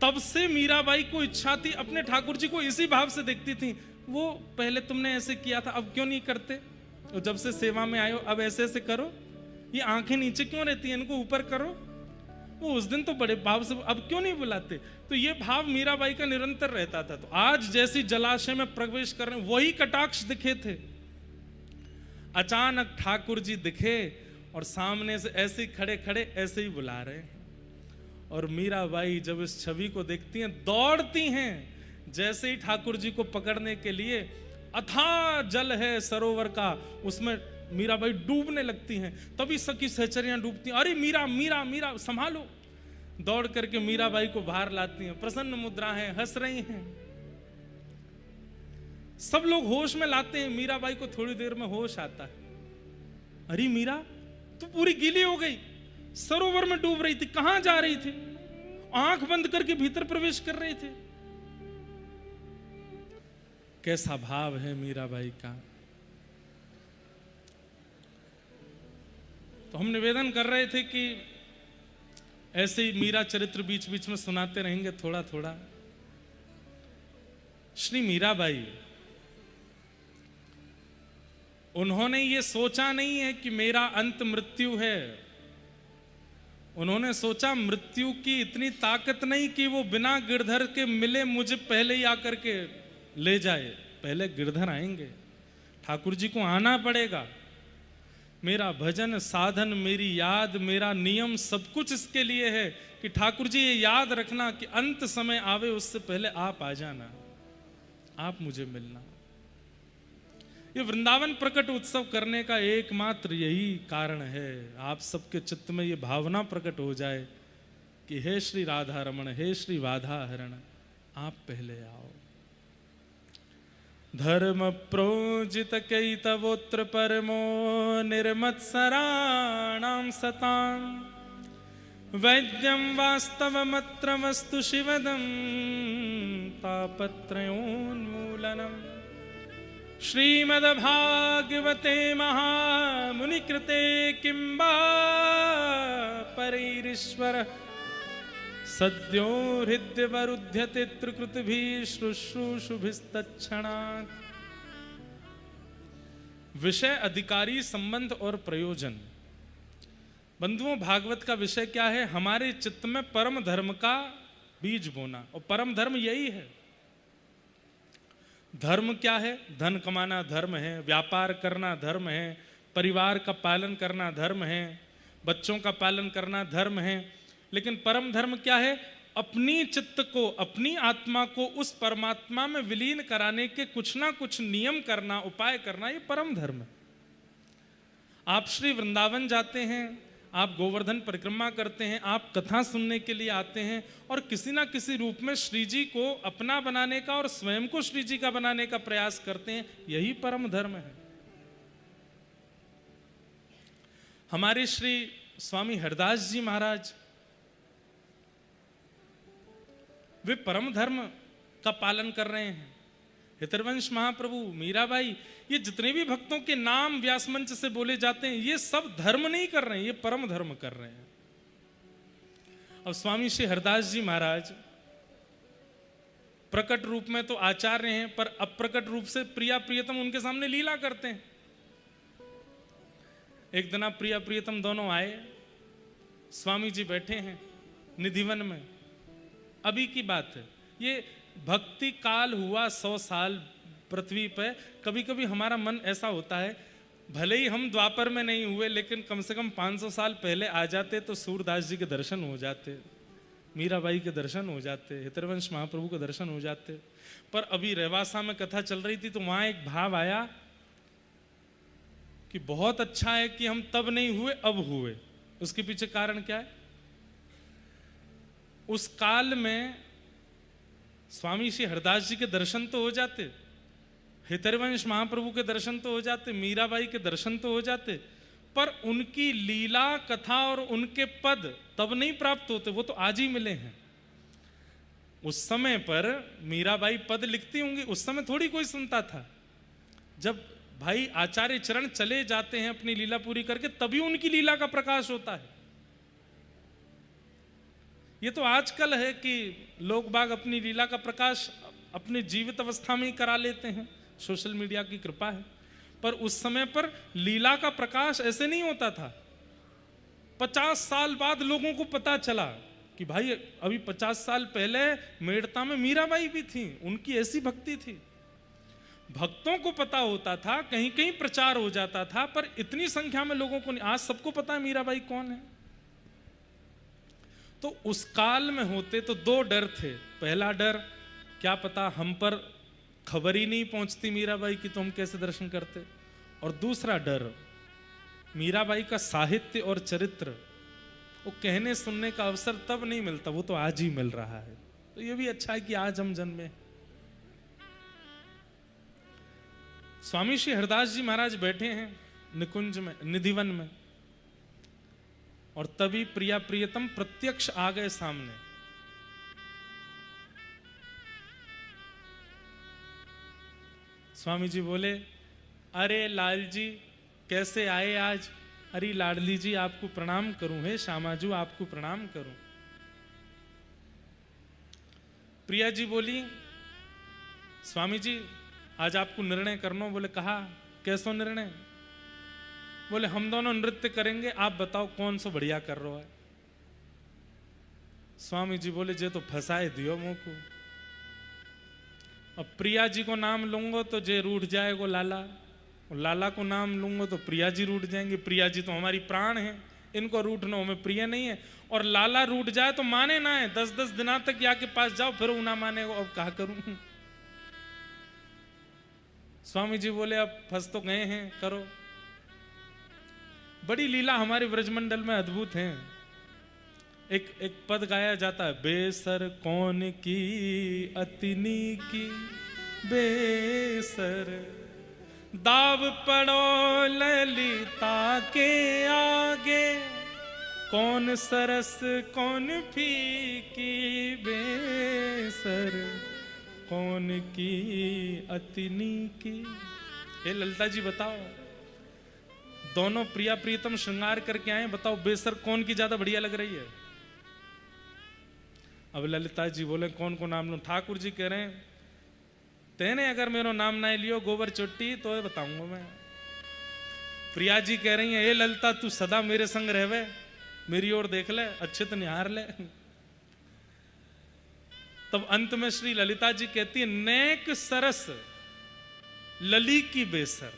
तब से मीराबाई को इच्छा थी, अपने ठाकुर जी को इसी भाव से देखती थी। वो पहले तुमने ऐसे किया था, अब क्यों नहीं करते? तो जब से सेवा में आयो अब ऐसे ऐसे करो। ये आंखें नीचे क्यों रहती हैं, इनको ऊपर करो। वो उस दिन तो बड़े भाव से, अब क्यों नहीं बुलाते? तो ये भाव मीराबाई का निरंतर रहता था। तो आज जैसी जलाशय में प्रवेश कर रहे, वही कटाक्ष दिखे थे। अचानक ठाकुर जी दिखे और सामने से ऐसे खड़े खड़े ऐसे ही बुला रहे हैं। और मीराबाई जब इस छवि को देखती हैं, दौड़ती हैं। जैसे ही ठाकुर जी को पकड़ने के लिए, अथाह जल है सरोवर का, उसमें मीराबाई डूबने लगती हैं। तभी सखी सहचरियां डूबती हैं, अरे मीरा मीरा मीरा संभालो। दौड़ करके मीराबाई को बाहर लाती हैं, प्रसन्न मुद्रा है, हंस रही हैं। सब लोग होश में लाते हैं। मीराबाई को थोड़ी देर में होश आता है, अरे मीरा तू पूरी गीली हो गई, सरोवर में डूब रही थी, कहां जा रही थी? आंख बंद करके भीतर प्रवेश कर रही थी। कैसा भाव है मीराबाई का। तो हम निवेदन कर रहे थे कि ऐसे ही मीरा चरित्र बीच बीच में सुनाते रहेंगे थोड़ा थोड़ा। श्री मीराबाई, उन्होंने ये सोचा नहीं है कि मेरा अंत मृत्यु है। उन्होंने सोचा मृत्यु की इतनी ताकत नहीं कि वो बिना गिरधर के मिले मुझे पहले ही आकर के ले जाए। पहले गिरधर आएंगे, ठाकुर जी को आना पड़ेगा। मेरा भजन साधन, मेरी याद, मेरा नियम, सब कुछ इसके लिए है कि ठाकुर जी ये याद रखना कि अंत समय आवे उससे पहले आप आ जाना, आप मुझे मिलना। ये वृंदावन प्रकट उत्सव करने का एकमात्र यही कारण है। आप सबके चित्त में ये भावना प्रकट हो जाए कि हे श्री राधा रमण, हे श्री वाधा हरण, आप पहले आओ। धर्म प्रोजित कैतवोत्र परमो निर्मत्सराणां सतां वैद्यं वास्तवमत्र वस्तु शिवदं तापत्रयोन्मूलनम्। श्रीमद्भागवते महामुनिकृते किंबा परैरीश्वर सद्यो हृद्यवरुध्यते त्रिकृतिभिः शुश्रूषुभिस्तत्क्षणात्। विषय, अधिकारी, संबंध और प्रयोजन। बंधुओं, भागवत का विषय क्या है? हमारे चित्त में परम धर्म का बीज बोना। और परम धर्म यही है। धर्म क्या है? धन कमाना धर्म है, व्यापार करना धर्म है, परिवार का पालन करना धर्म है, बच्चों का पालन करना धर्म है। लेकिन परम धर्म क्या है? अपनी चित्त को, अपनी आत्मा को उस परमात्मा में विलीन कराने के कुछ ना कुछ नियम करना, उपाय करना, ये परम धर्म है। आप श्री वृंदावन जाते हैं, आप गोवर्धन परिक्रमा करते हैं, आप कथा सुनने के लिए आते हैं और किसी ना किसी रूप में श्री जी को अपना बनाने का और स्वयं को श्री जी का बनाने का प्रयास करते हैं। यही परम धर्म है। हमारे श्री स्वामी हरदास जी महाराज, वे परम धर्म का पालन कर रहे हैं। हितरवंश महाप्रभु, मीराबाई, ये जितने भी भक्तों के नाम व्यास मंच से बोले जाते हैं, ये सब धर्म नहीं कर रहे हैं, ये परम धर्म कर रहे हैं। अब स्वामी श्री हरदास जी महाराज प्रकट रूप में तो आचार्य हैं, पर अप्रकट रूप से प्रिया प्रियतम उनके सामने लीला करते हैं। एक दिन प्रिया प्रियतम दोनों आए, स्वामी जी बैठे हैं निधिवन में। अभी की बात है, ये भक्ति काल हुआ 100 साल पृथ्वी पे। कभी कभी हमारा मन ऐसा होता है भले ही हम द्वापर में नहीं हुए, लेकिन कम से कम 500 साल पहले आ जाते तो सूरदास जी के दर्शन हो जाते, मीराबाई के दर्शन हो जाते, हितरवंश महाप्रभु के दर्शन हो जाते। पर अभी रेवासा में कथा चल रही थी तो वहां एक भाव आया कि बहुत अच्छा है कि हम तब नहीं हुए अब हुए। उसके पीछे कारण क्या है? उस काल में स्वामी श्री हरदास जी के दर्शन तो हो जाते, हितरवंश महाप्रभु के दर्शन तो हो जाते, मीराबाई के दर्शन तो हो जाते, पर उनकी लीला कथा और उनके पद तब नहीं प्राप्त होते, वो तो आज ही मिले हैं। उस समय पर मीराबाई पद लिखती होंगी, उस समय थोड़ी कोई सुनता था। जब भाई आचार्य चरण चले जाते हैं अपनी लीला पूरी करके, तभी उनकी लीला का प्रकाश होता है। ये तो आजकल है कि लोग बाग अपनी लीला का प्रकाश अपनी जीवित अवस्था में ही करा लेते हैं, सोशल मीडिया की कृपा है। पर उस समय पर लीला का प्रकाश ऐसे नहीं होता था। 50 साल बाद लोगों को पता चला कि भाई अभी 50 साल पहले मेड़ता में मीराबाई भी थी, उनकी ऐसी भक्ति थी। भक्तों को पता होता था, कहीं कहीं प्रचार हो जाता था, पर इतनी संख्या में लोगों को नहीं। आज सबको पता है मीराबाई कौन है। तो उस काल में होते तो दो डर थे। पहला डर, क्या पता हम पर खबर ही नहीं पहुंचती मीराबाई की तो हम कैसे दर्शन करते। और दूसरा डर, मीराबाई का साहित्य और चरित्र वो कहने सुनने का अवसर तब नहीं मिलता, वो तो आज ही मिल रहा है। तो ये भी अच्छा है कि आज हम जन्मे। स्वामी श्री हरदास जी महाराज बैठे हैं निकुंज में, निधिवन में, और तभी प्रिया प्रियतम प्रत्यक्ष आ गए सामने। स्वामी जी बोले, अरे लाल जी कैसे आए आज? अरे लाडली जी आपको प्रणाम करूं, हे श्यामाजू आपको प्रणाम करूं। प्रिया जी बोली, स्वामी जी आज आपको निर्णय करना। बोले कहा, कैसो निर्णय? बोले हम दोनों नृत्य करेंगे, आप बताओ कौन सा बढ़िया कर रहा है। स्वामी जी बोले, जे तो फंसाए दियो मुंह को। अब प्रिया जी को नाम लूंगो तो जे रूठ जाएगो लाला, और लाला को नाम लूंगो तो प्रिया जी रूठ जाएंगे। प्रिया जी तो हमारी प्राण है, इनको रूठना हमें प्रिय नहीं है। और लाला रूठ जाए तो माने ना है, 10-10 दिना तक या के पास जाओ फिर वो ना माने। अब कहा करूं? स्वामी जी बोले, अब फंस तो गए हैं, करो। बड़ी लीला हमारे ब्रजमंडल में अद्भुत है। एक पद गाया जाता है, बेसर कौन की अतिनी की बेसर, दाव पड़ो ललिता के आगे, कौन सरस कौन फीकी बेसर, कौन की अतिनी की। हे ललिता जी बताओ, दोनों प्रिया प्रीतम श्रृंगार करके आए, बताओ बेसर कौन की ज्यादा बढ़िया लग रही है? अब ललिता जी बोले, कौन को नाम लूं? ठाकुर जी कह रहे हैं, तेने अगर मेरा नाम ना लियो गोबर चोटी तो बताऊंगा मैं। प्रिया जी कह रही है, ए ललिता तू सदा मेरे संग रहवे, मेरी ओर देख ले, अच्छे तो निहार ले। तब अंत में श्री ललिता जी कहती है, नेक सरस लली की बेसर।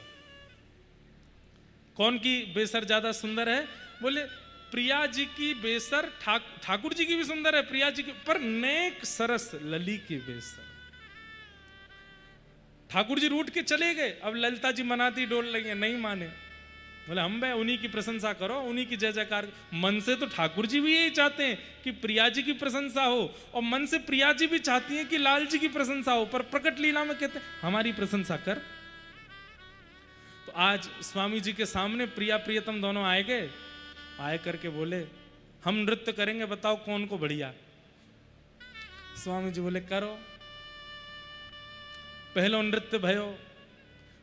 कौन की बेसर ज्यादा सुंदर है? बोले प्रिया जी की बेसर, ठाकुर जी की भी सुंदर है, प्रिया जी की, पर नेक सरस लली की बेसर। ठाकुर जी रूठ के चले गए। अब ललिता जी मनाती डोल रही है, नहीं माने। बोले हम भाई उन्हीं की प्रशंसा करो, उन्हीं की जय जयकार। मन से तो ठाकुर जी भी यही चाहते हैं कि प्रिया जी की प्रशंसा हो, और मन से प्रिया जी भी चाहती हैं कि लाल जी की प्रशंसा हो, पर प्रकट लीला में कहते हैं हमारी प्रशंसा कर। तो आज स्वामी जी के सामने प्रिया प्रियतम दोनों आए गए, आए करके बोले हम नृत्य करेंगे, बताओ कौन को बढ़िया। स्वामी जी बोले करो। पहलो नृत्य भयो,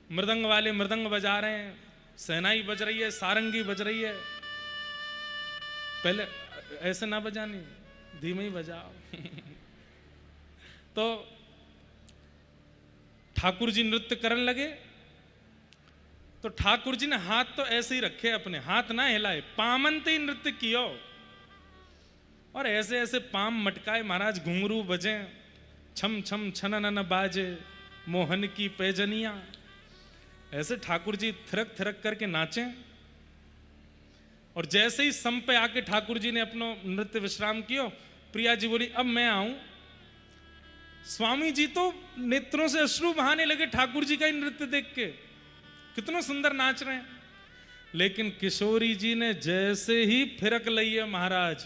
मृदंग वाले मृदंग बजा रहे हैं, सहनाई बज रही है, सारंगी बज रही है। पहले ऐसे ना बजानी, धीमे ही बजाओ। तो ठाकुर जी नृत्य करने लगे। तो ठाकुर जी ने हाथ तो ऐसे ही रखे, अपने हाथ ना हिलाए, पामंत ही नृत्य कियो। और ऐसे ऐसे पाम मटकाए महाराज, घुंघरू बजे, छम छम छनन बाजे, मोहन की पैजनिया। ऐसे ठाकुर जी थिरक थिरक करके नाचे। और जैसे ही सम पे आके ठाकुर जी ने अपना नृत्य विश्राम किया, प्रिया जी बोली अब मैं आऊं। स्वामी जी तो नेत्रों से अश्रु बहाने लगे ठाकुर जी का ही नृत्य देख के, कितना सुंदर नाच रहे हैं। लेकिन किशोरी जी ने जैसे ही फिरक लई है महाराज,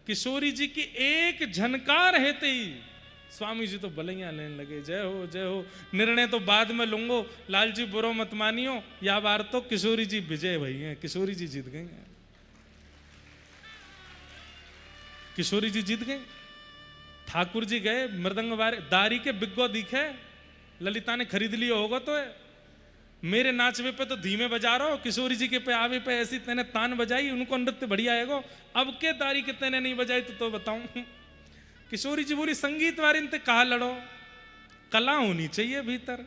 किशोरी जी की एक झनकार हेते ही स्वामी जी तो बलैया लेने लगे, जय हो जय हो। निर्णय तो बाद में लूंगो, लाल जी बुरो मत मानियो, या बार तो किशोरी जी विजय भई हैं, किशोरी जी जीत गई हैं, किशोरी जी जीत गए। ठाकुर जी गए मृदंग वारे दारी के बिग्गो दिखे, ललिता ने खरीद लिया होगा तो है। मेरे नाचवे पे तो धीमे बजा रहा हो, किशोरी जी के पे आवे पे ऐसी तेने तान बजाई, उनको नृत्य बढ़िया आएगा, अब के दारी के तेने नहीं बजाई तो बताऊं। किशोरी जी बोली संगीत वारिन ते कहा लड़ो, कला होनी चाहिए भीतर।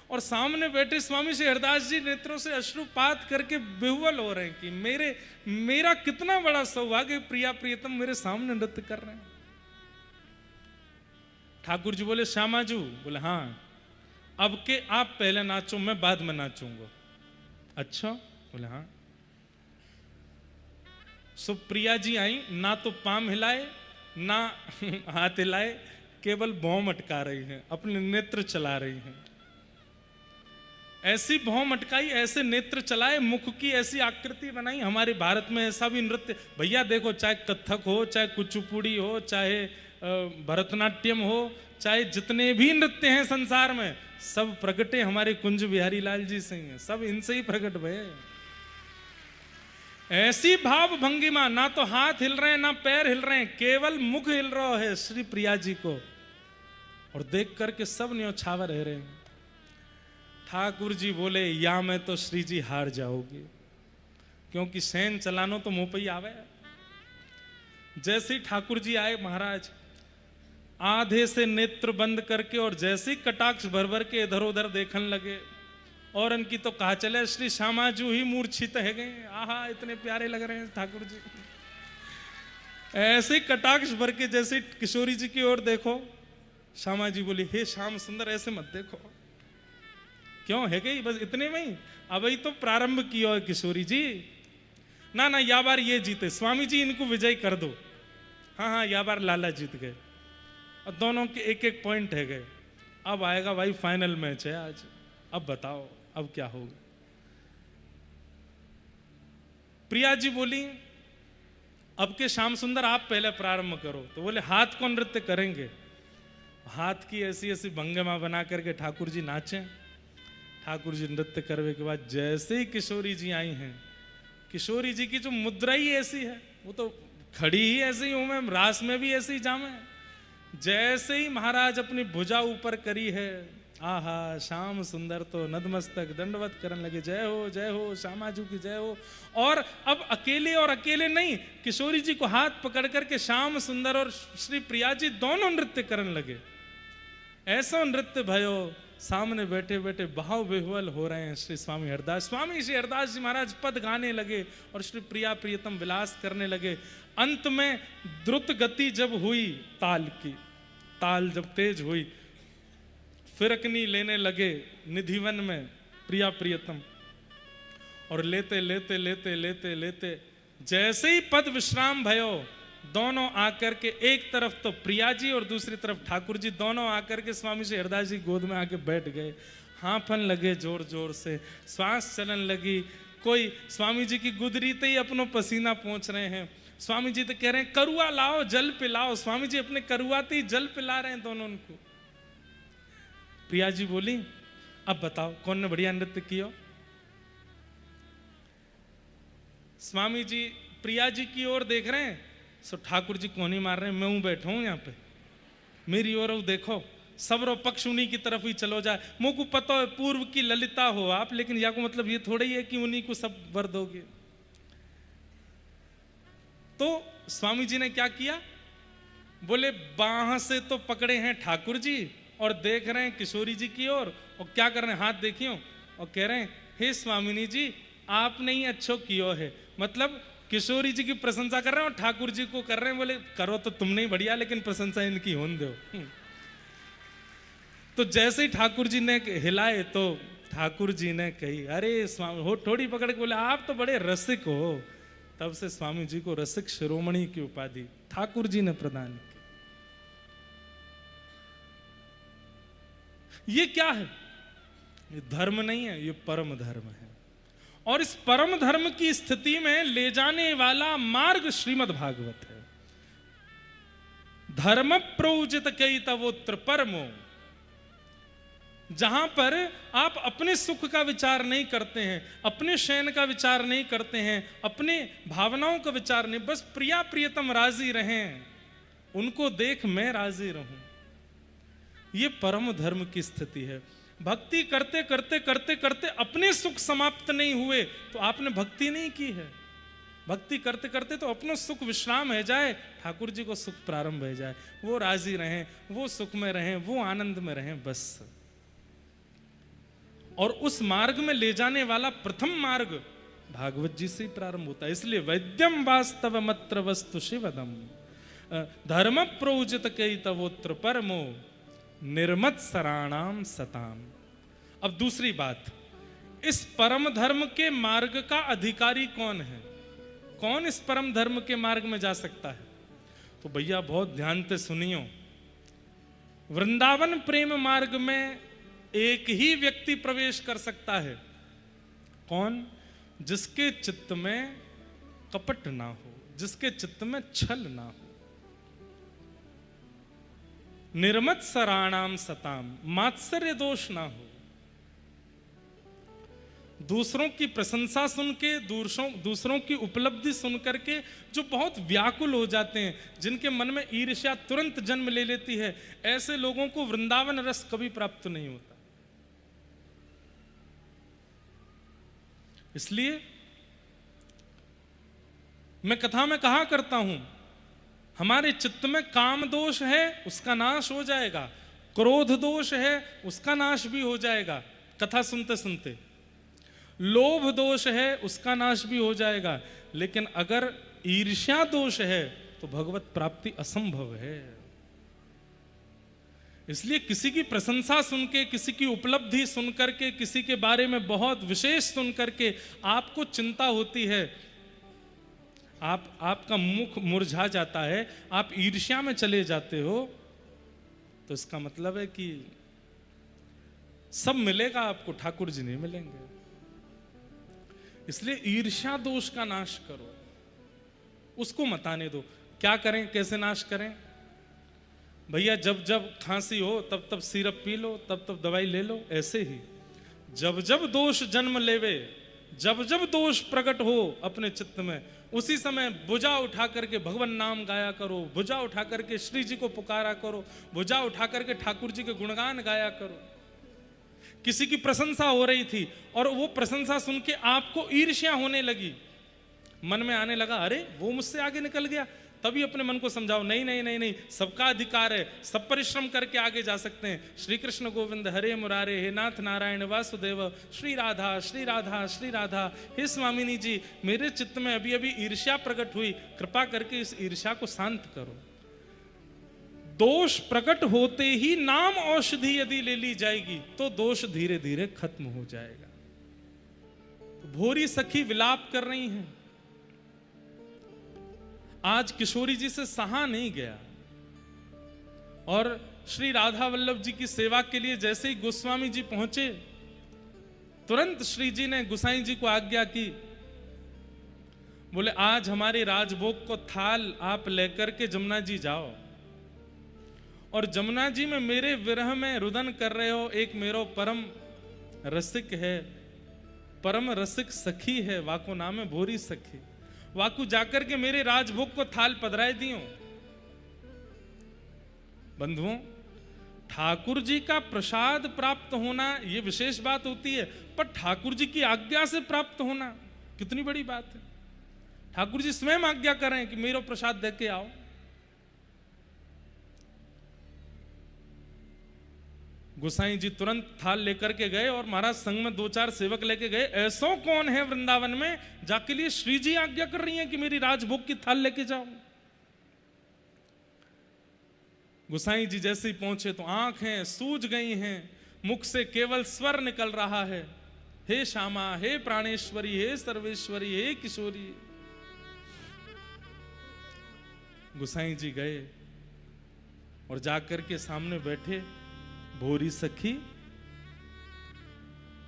और सामने बैठे स्वामी श्री हरदास जी नेत्रों से अश्रुपात करके बेहुल हो रहे हैं कि मेरा कितना बड़ा सौभाग्य, प्रिया प्रियतम मेरे सामने नृत्य कर रहे हैं। ठाकुर जी बोले श्यामाजू, बोले हाँ अब के आप पहले नाचो, मैं बाद में नाचूंगा। अच्छा, बोले हाँ। सो प्रिया जी आई, ना तो पाम हिलाए ना हाथ हिलाए, केवल भौं मटका रही हैं, अपने नेत्र चला रही हैं। ऐसी भौं मटकाई, ऐसे नेत्र चलाए, मुख की ऐसी आकृति बनाई। हमारे भारत में ऐसा भी नृत्य भैया देखो, चाहे कथक हो, चाहे कुचिपुड़ी हो, चाहे भरतनाट्यम हो, चाहे जितने भी नृत्य हैं संसार में, सब प्रगटे हमारे कुंज बिहारी लाल जी से हैं, सब इनसे ही प्रकट भये। ऐसी भाव भंगिमा, ना तो हाथ हिल रहे हैं ना पैर हिल रहे हैं, केवल मुख हिल रहा है श्री प्रिया जी को, और देख करके सब न्योछावर रह रहे हैं। ठाकुर जी बोले या मैं तो श्री जी हार जाओगे, क्योंकि सैन चलानो तो मुंह पे ही आवे। जैसे ही ठाकुर जी आए महाराज, आधे से नेत्र बंद करके और जैसे ही कटाक्ष भर भर के इधर उधर देखने लगे, और इनकी तो कहा चले श्री श्यामाजू ही मूर्छित है गए। आहा इतने प्यारे लग रहे हैं ठाकुर जी। ऐसे कटाक्ष भर के जैसे किशोरी जी की ओर देखो, श्यामा जी बोली हे श्याम सुंदर ऐसे मत देखो। क्यों है गई बस इतने में ही, अब ही तो प्रारंभ किया है किशोरी जी। ना ना या बार ये जीते, स्वामी जी इनको विजय कर दो। हाँ हाँ या बार लाला जीत गए, और दोनों के एक एक पॉइंट है गए। अब आएगा भाई फाइनल मैच है आज, अब बताओ अब क्या होगा। प्रिया जी बोली अब के श्याम सुंदर आप पहले प्रारंभ करो। तो बोले हाथ को नृत्य करेंगे। हाथ की ऐसी ऐसी भंगिमा बना करके ठाकुर जी नाचे। ठाकुर जी नृत्य करने के बाद जैसे ही किशोरी जी आई हैं, किशोरी जी की जो मुद्रा ही ऐसी है, वो तो खड़ी ही ऐसे ही हूं मैं, रास में भी ऐसे ही जामे। जैसे ही महाराज अपनी भुजा ऊपर करी है, आहा श्याम सुंदर तो नतमस्तक दंडवत करने लगे, जय हो श्यामाजू की जय हो। और अब अकेले और अकेले नहीं, किशोरी जी को हाथ पकड़ करके श्याम सुंदर और श्री प्रिया जी दोनों नृत्य करने लगे। ऐसा नृत्य भयो, सामने बैठे बैठे भाव विह्वल हो रहे हैं श्री स्वामी हरदास। स्वामी श्री हरदास जी महाराज पद गाने लगे और श्री प्रिया प्रियतम विलास करने लगे। अंत में द्रुत गति जब हुई ताल की, ताल जब तेज हुई, फिरकनी लेने लगे निधिवन में प्रिया प्रियतम, और लेते लेते लेते लेते लेते जैसे ही पद विश्राम भयो, दोनों आकर के एक तरफ तो प्रिया जी और दूसरी तरफ ठाकुर जी, दोनों आकर के स्वामी श्री हरदास जी गोद में आके बैठ गए। हांफन लगे जोर जोर से, श्वास चलन लगी। कोई स्वामी जी की गुदरी ते ही अपनो पसीना पहुंच रहे हैं। स्वामी जी तो कह रहे हैं करुआ लाओ जल पिलाओ, स्वामी जी अपने करुआते ही जल पिला रहे हैं दोनों उनको। प्रिया जी बोली अब बताओ कौन ने बढ़िया नृत्य किया। स्वामी जी प्रिया जी की ओर देख रहे हैं, सो ठाकुर जी को नहीं मार रहे हैं, मैं हूं बैठा हूं यहाँ पे, मेरी ओर देखो, सबरो पक्ष उन्हीं की तरफ ही चलो जाए। मुझ को पता है पूर्व की ललिता हो आप, लेकिन या को मतलब ये थोड़ा ही है कि उन्हीं को सब वर दोगे। तो स्वामी जी ने क्या किया, बोले बाह से तो पकड़े हैं ठाकुर जी और देख रहे हैं किशोरी जी की ओर, और क्या कर रहे हैं, हाथ देखियो और कह रहे हैं हे स्वामिनी जी आपने ही अच्छो कियो है। मतलब किशोरी जी की प्रशंसा कर रहे हैं और ठाकुर जी को कर रहे हैं, बोले करो तो तुमने ही बढ़िया, लेकिन प्रशंसा इनकी होने दो। तो जैसे ही ठाकुर जी ने हिलाए तो ठाकुर जी ने कही, अरे स्वामी, हो थोड़ी पकड़ के बोले आप तो बड़े रसिक हो। तब से स्वामी जी को रसिक शिरोमणि की उपाधि ठाकुर जी ने प्रदान की। ये क्या है? ये धर्म नहीं है, ये परम धर्म है। और इस परम धर्म की स्थिति में ले जाने वाला मार्ग श्रीमद् भागवत है। धर्म प्रोजित कई तवोत्र परमो, जहां पर आप अपने सुख का विचार नहीं करते हैं, अपने शयन का विचार नहीं करते हैं, अपने भावनाओं का विचार नहीं, बस प्रिया प्रियतम राजी रहें, उनको देख मैं राजी रहूं, ये परम धर्म की स्थिति है। भक्ति करते करते करते करते अपने सुख समाप्त नहीं हुए तो आपने भक्ति नहीं की है। भक्ति करते करते तो अपना सुख विश्राम है जाए, ठाकुर जी को सुख प्रारंभ है जाए, वो राजी रहें, वो सुख में रहें, वो आनंद में रहें, बस। और उस मार्ग में ले जाने वाला प्रथम मार्ग भागवत जी से ही प्रारंभ होता है। इसलिए वैद्यम वास्तव मत्र वस्तु शिवदम धर्म प्रोजित कई तवोत्र परमो निर्मत सराणाम सताम। अब दूसरी बात, इस परम धर्म के मार्ग का अधिकारी कौन है? कौन इस परम धर्म के मार्ग में जा सकता है? तो भैया बहुत ध्यान से सुनियो, वृंदावन प्रेम मार्ग में एक ही व्यक्ति प्रवेश कर सकता है। कौन? जिसके चित्त में कपट ना हो, जिसके चित्त में छल ना हो। निर्मत सराणाम सताम, मात्सर्य दोष ना हो। दूसरों की प्रशंसा सुन के, दूसरों की उपलब्धि सुन करके जो बहुत व्याकुल हो जाते हैं, जिनके मन में ईर्ष्या तुरंत जन्म ले लेती है, ऐसे लोगों को वृंदावन रस कभी प्राप्त नहीं होता। इसलिए मैं कथा में कहा करता हूं, हमारे चित्त में काम दोष है उसका नाश हो जाएगा, क्रोध दोष है उसका नाश भी हो जाएगा कथा सुनते सुनते, लोभ दोष है उसका नाश भी हो जाएगा, लेकिन अगर ईर्ष्या दोष है तो भगवत प्राप्ति असंभव है। इसलिए किसी की प्रशंसा सुन के, किसी की उपलब्धि सुन करके, किसी के बारे में बहुत विशेष सुन करके आपको चिंता होती है, आपका मुख मुरझा जाता है, आप ईर्ष्या में चले जाते हो, तो इसका मतलब है कि सब मिलेगा आपको, ठाकुर जी नहीं मिलेंगे। इसलिए ईर्ष्या दोष का नाश करो, उसको मत आने दो। क्या करें, कैसे नाश करें? भैया जब जब खांसी हो तब तब सिरप पी लो, तब तब दवाई ले लो। ऐसे ही जब जब दोष जन्म लेवे, जब जब दोष प्रकट हो अपने चित्त में, उसी समय भुजा उठा करके भगवान नाम गाया करो, भुजा उठा करके श्री जी को पुकारा करो, भुजा उठा करके ठाकुर जी के गुणगान गाया करो। किसी की प्रशंसा हो रही थी और वो प्रशंसा सुन के आपको ईर्ष्या होने लगी, मन में आने लगा अरे वो मुझसे आगे निकल गया, तभी अपने मन को समझाओ नहीं नहीं नहीं नहीं, सबका अधिकार है, सब परिश्रम करके आगे जा सकते हैं। श्री कृष्ण गोविंद हरे मुरारे, हे नाथ नारायण वासुदेव, श्री राधा श्री राधा श्री राधा। हे स्वामिनी जी, मेरे चित्त में अभी अभी ईर्ष्या प्रकट हुई, कृपा करके इस ईर्ष्या को शांत करो। दोष प्रकट होते ही नाम औषधि यदि ले ली जाएगी तो दोष धीरे धीरे खत्म हो जाएगा। तो भोरी सखी विलाप कर रही हैं, आज किशोरी जी से सहा नहीं गया, और श्री राधा वल्लभ जी की सेवा के लिए जैसे ही गोस्वामी जी पहुंचे, तुरंत श्री जी ने गुसाई जी को आज्ञा की, बोले आज हमारे राजभोग को थाल आप लेकर के जमुना जी जाओ, और जमुना जी में मेरे विरह में रुदन कर रहे हो एक मेरो परम रसिक है, परम रसिक सखी है, वाको नाम है भोरी सखी, वाकू जाकर के मेरे राजभोग को थाल पधराए दियो। बंधुओं, ठाकुर जी का प्रसाद प्राप्त होना यह विशेष बात होती है, पर ठाकुर जी की आज्ञा से प्राप्त होना कितनी बड़ी बात है। ठाकुर जी स्वयं आज्ञा करें कि मेरा प्रसाद दे के आओ। गोसाई जी तुरंत थाल लेकर के गए और महाराज संग में 2-4 सेवक लेके गए। ऐसो कौन है वृंदावन में जाके लिए श्री जी आज्ञा कर रही हैं कि मेरी राजभोग की थाल लेके जाओ। गोसाई जी जैसे ही पहुंचे तो आंखें सूज गई हैं, मुख से केवल स्वर निकल रहा है, हे श्यामा, हे प्राणेश्वरी, हे सर्वेश्वरी, हे किशोरी। गुसाई जी गए और जाकर के सामने बैठे, भोरी सखी।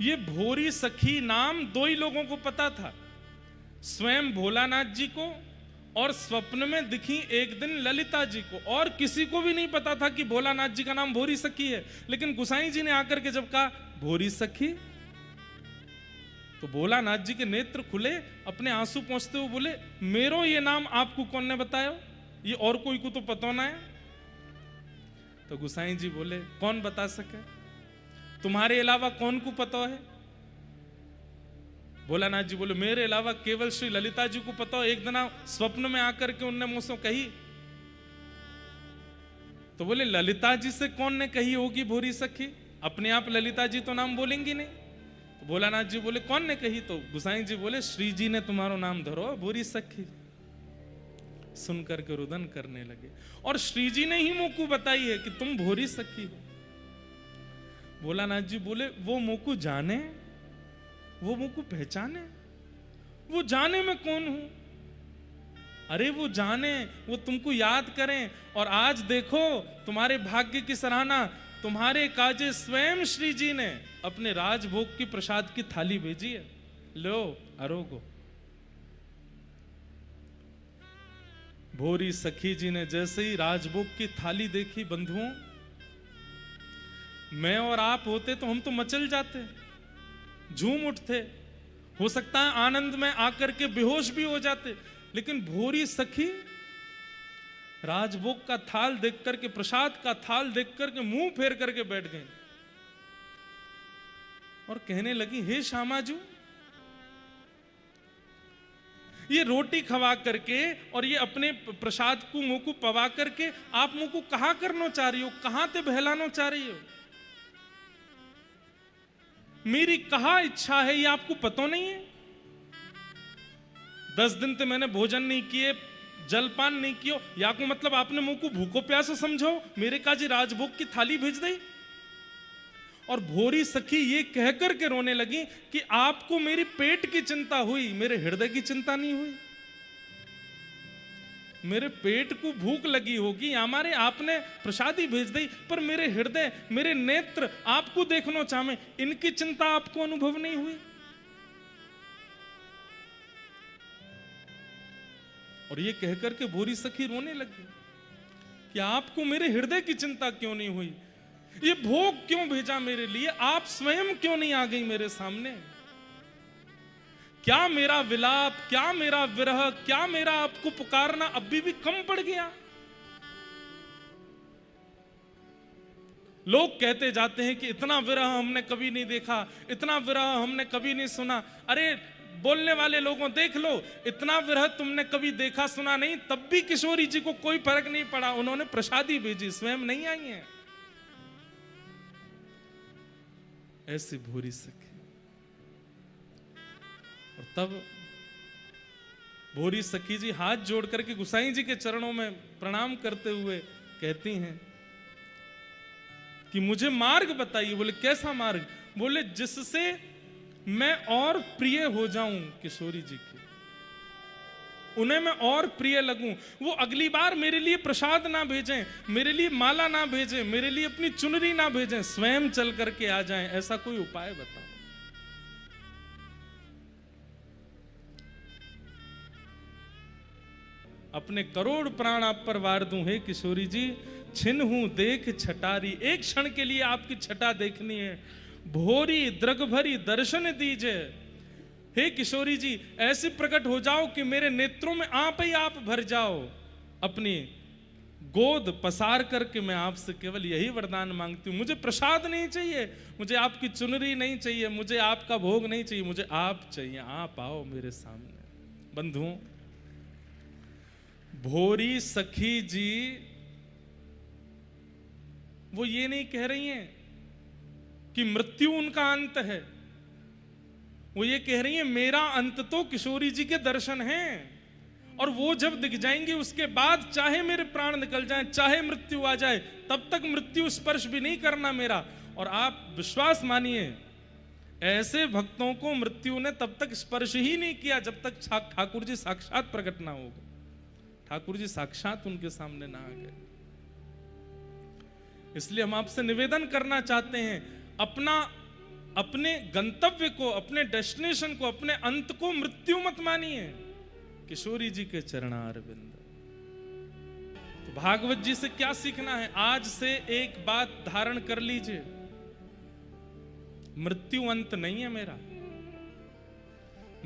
ये भोरी सखी नाम दो ही लोगों को पता था, स्वयं भोलानाथ जी को और स्वप्न में दिखी एक दिन ललिता जी को, और किसी को भी नहीं पता था कि भोलानाथ जी का नाम भोरी सखी है। लेकिन गुसाई जी ने आकर के जब कहा भोरी सखी, तो भोलानाथ जी के नेत्र खुले, अपने आंसू पोंछते हुए बोले, मेरो ये नाम आपको कौन ने बताया? ये और कोई को तो पता ना है। तो गुसाई जी बोले, कौन बता सके, तुम्हारे अलावा कौन को पता है? भोलानाथ जी बोले, मेरे अलावा केवल श्री ललिता जी को पता हो। एक दिन स्वप्न में आकर के उनने मुझसे कही। तो बोले, ललिता जी से कौन ने कही होगी भोरी सखी? अपने आप ललिता जी तो नाम बोलेंगी नहीं। तो भोलानाथ जी बोले, कौन ने कही? तो गुसाई जी बोले, श्री जी ने तुम्हारा नाम धरो भोरी सखी। सुन करके रुदन करने लगे, और श्री जी ने ही मोकू बताई है कि तुम भोरी सखी हो। भोलानाथ जी बोले, वो मोकू जाने, वो मुझको पहचाने, वो जाने मैं कौन हूं? अरे वो जाने, वो तुमको याद करें। और आज देखो तुम्हारे भाग्य की सराहना, तुम्हारे काजे स्वयं श्री जी ने अपने राजभोग की प्रसाद की थाली भेजी है, लो अरोगो। भोरी सखी जी ने जैसे ही राजभोग की थाली देखी, बंधुओं, मैं और आप होते तो हम तो मचल जाते, झूम उठते, हो सकता है आनंद में आकर के बेहोश भी हो जाते। लेकिन भोरी सखी राजभोग का थाल देख करके, प्रसाद का थाल देख करके मुंह फेर करके बैठ गई और कहने लगी, हे श्यामाजू, ये रोटी खवा करके और ये अपने प्रसाद को मुंह को पवा करके आप मुंह को कहां करना चाह रही हो, कहां ते बहलाना चाह रही हो? मेरी कहा इच्छा है ये आपको पता नहीं है? 10 दिन तो मैंने भोजन नहीं किए, जलपान नहीं किया, या को मतलब आपने मुंह को भूखो प्यासो समझो, मेरे काजी राजभोग की थाली भेज दी। और भोरी सखी ये कहकर के रोने लगी कि आपको मेरी पेट की चिंता हुई, मेरे हृदय की चिंता नहीं हुई। मेरे पेट को भूख लगी होगी, हमारे आपने प्रसादी भेज दी, पर मेरे हृदय, मेरे नेत्र आपको देखना चाहे, इनकी चिंता आपको अनुभव नहीं हुई। और ये कहकर के भोरी सखी रोने लगी कि आपको मेरे हृदय की चिंता क्यों नहीं हुई, ये भोग क्यों भेजा मेरे लिए, आप स्वयं क्यों नहीं आ गई मेरे सामने? क्या मेरा विलाप, क्या मेरा विरह, क्या मेरा आपको पुकारना अभी भी कम पड़ गया? लोग कहते जाते हैं कि इतना विरह हमने कभी नहीं देखा, इतना विरह हमने कभी नहीं सुना। अरे बोलने वाले लोगों देख लो, इतना विरह तुमने कभी देखा सुना नहीं, तब भी किशोरी जी को कोई फर्क नहीं पड़ा, उन्होंने प्रसादी भेजी, स्वयं नहीं आई हैं। ऐसी भोरी सखी। और तब भोरी सखी जी हाथ जोड़ करके गुसाई जी के चरणों में प्रणाम करते हुए कहती हैं कि मुझे मार्ग बताइए। बोले कैसा मार्ग? बोले जिससे मैं और प्रिय हो जाऊं किशोरी जी की, उन्हें मैं और प्रिय लगूं। वो अगली बार मेरे लिए प्रसाद ना भेजें, मेरे लिए माला ना भेजें, मेरे लिए अपनी चुनरी ना भेजें, स्वयं चल करके आ जाएं। ऐसा कोई उपाय बताओ। अपने करोड़ प्राण आप पर वार दूं हे किशोरी जी, छिन हूं देख छटारी। एक क्षण के लिए आपकी छटा देखनी है, भोरी द्रग भरी दर्शन दीजिए। हे किशोरी जी, ऐसे प्रकट हो जाओ कि मेरे नेत्रों में आप ही आप भर जाओ। अपनी गोद पसार करके मैं आपसे केवल यही वरदान मांगती हूं। मुझे प्रसाद नहीं चाहिए, मुझे आपकी चुनरी नहीं चाहिए, मुझे आपका भोग नहीं चाहिए, मुझे आप चाहिए। आप आओ मेरे सामने। बंधुओं, भोरी सखी जी वो ये नहीं कह रही हैं कि मृत्यु उनका अंत है, वो ये कह रही है मेरा अंत तो किशोरी जी के दर्शन हैं, और वो जब दिख जाएंगे उसके बाद चाहे मेरे प्राण निकल जाएं, चाहे मृत्यु आ जाए, तब तक मृत्यु स्पर्श भी नहीं करना मेरा। और आप विश्वास मानिए, ऐसे भक्तों को मृत्यु ने तब तक स्पर्श ही नहीं किया जब तक ठाकुर जी साक्षात प्रकट ना हो गए, ठाकुर जी साक्षात उनके सामने ना आ गए। इसलिए हम आपसे निवेदन करना चाहते हैं, अपने गंतव्य को, अपने डेस्टिनेशन को, अपने अंत को मृत्यु मत मानिए। किशोरी जी के चरणारविंद। तो भागवत जी से क्या सीखना है? आज से एक बात धारण कर लीजिए, मृत्यु अंत नहीं है मेरा।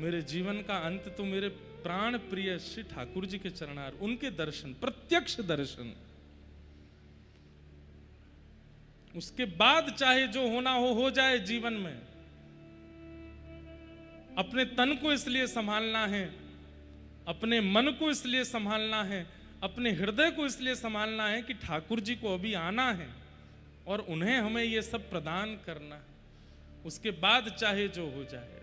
मेरे जीवन का अंत तो मेरे प्राण प्रिय श्री ठाकुर जी के चरणार, उनके दर्शन, प्रत्यक्ष दर्शन। उसके बाद चाहे जो होना हो जाए जीवन में। अपने तन को इसलिए संभालना है, अपने मन को इसलिए संभालना है, अपने हृदय को इसलिए संभालना है कि ठाकुर जी को अभी आना है और उन्हें हमें ये सब प्रदान करना है। उसके बाद चाहे जो हो जाए।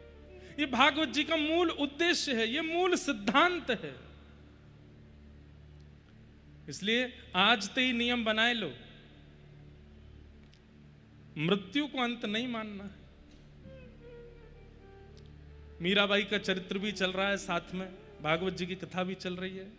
ये भागवत जी का मूल उद्देश्य है, ये मूल सिद्धांत है। इसलिए आज तो ही नियम बनाए लो, मृत्यु को अंत नहीं मानना है। मीराबाई का चरित्र भी चल रहा है, साथ में भागवत जी की कथा भी चल रही है।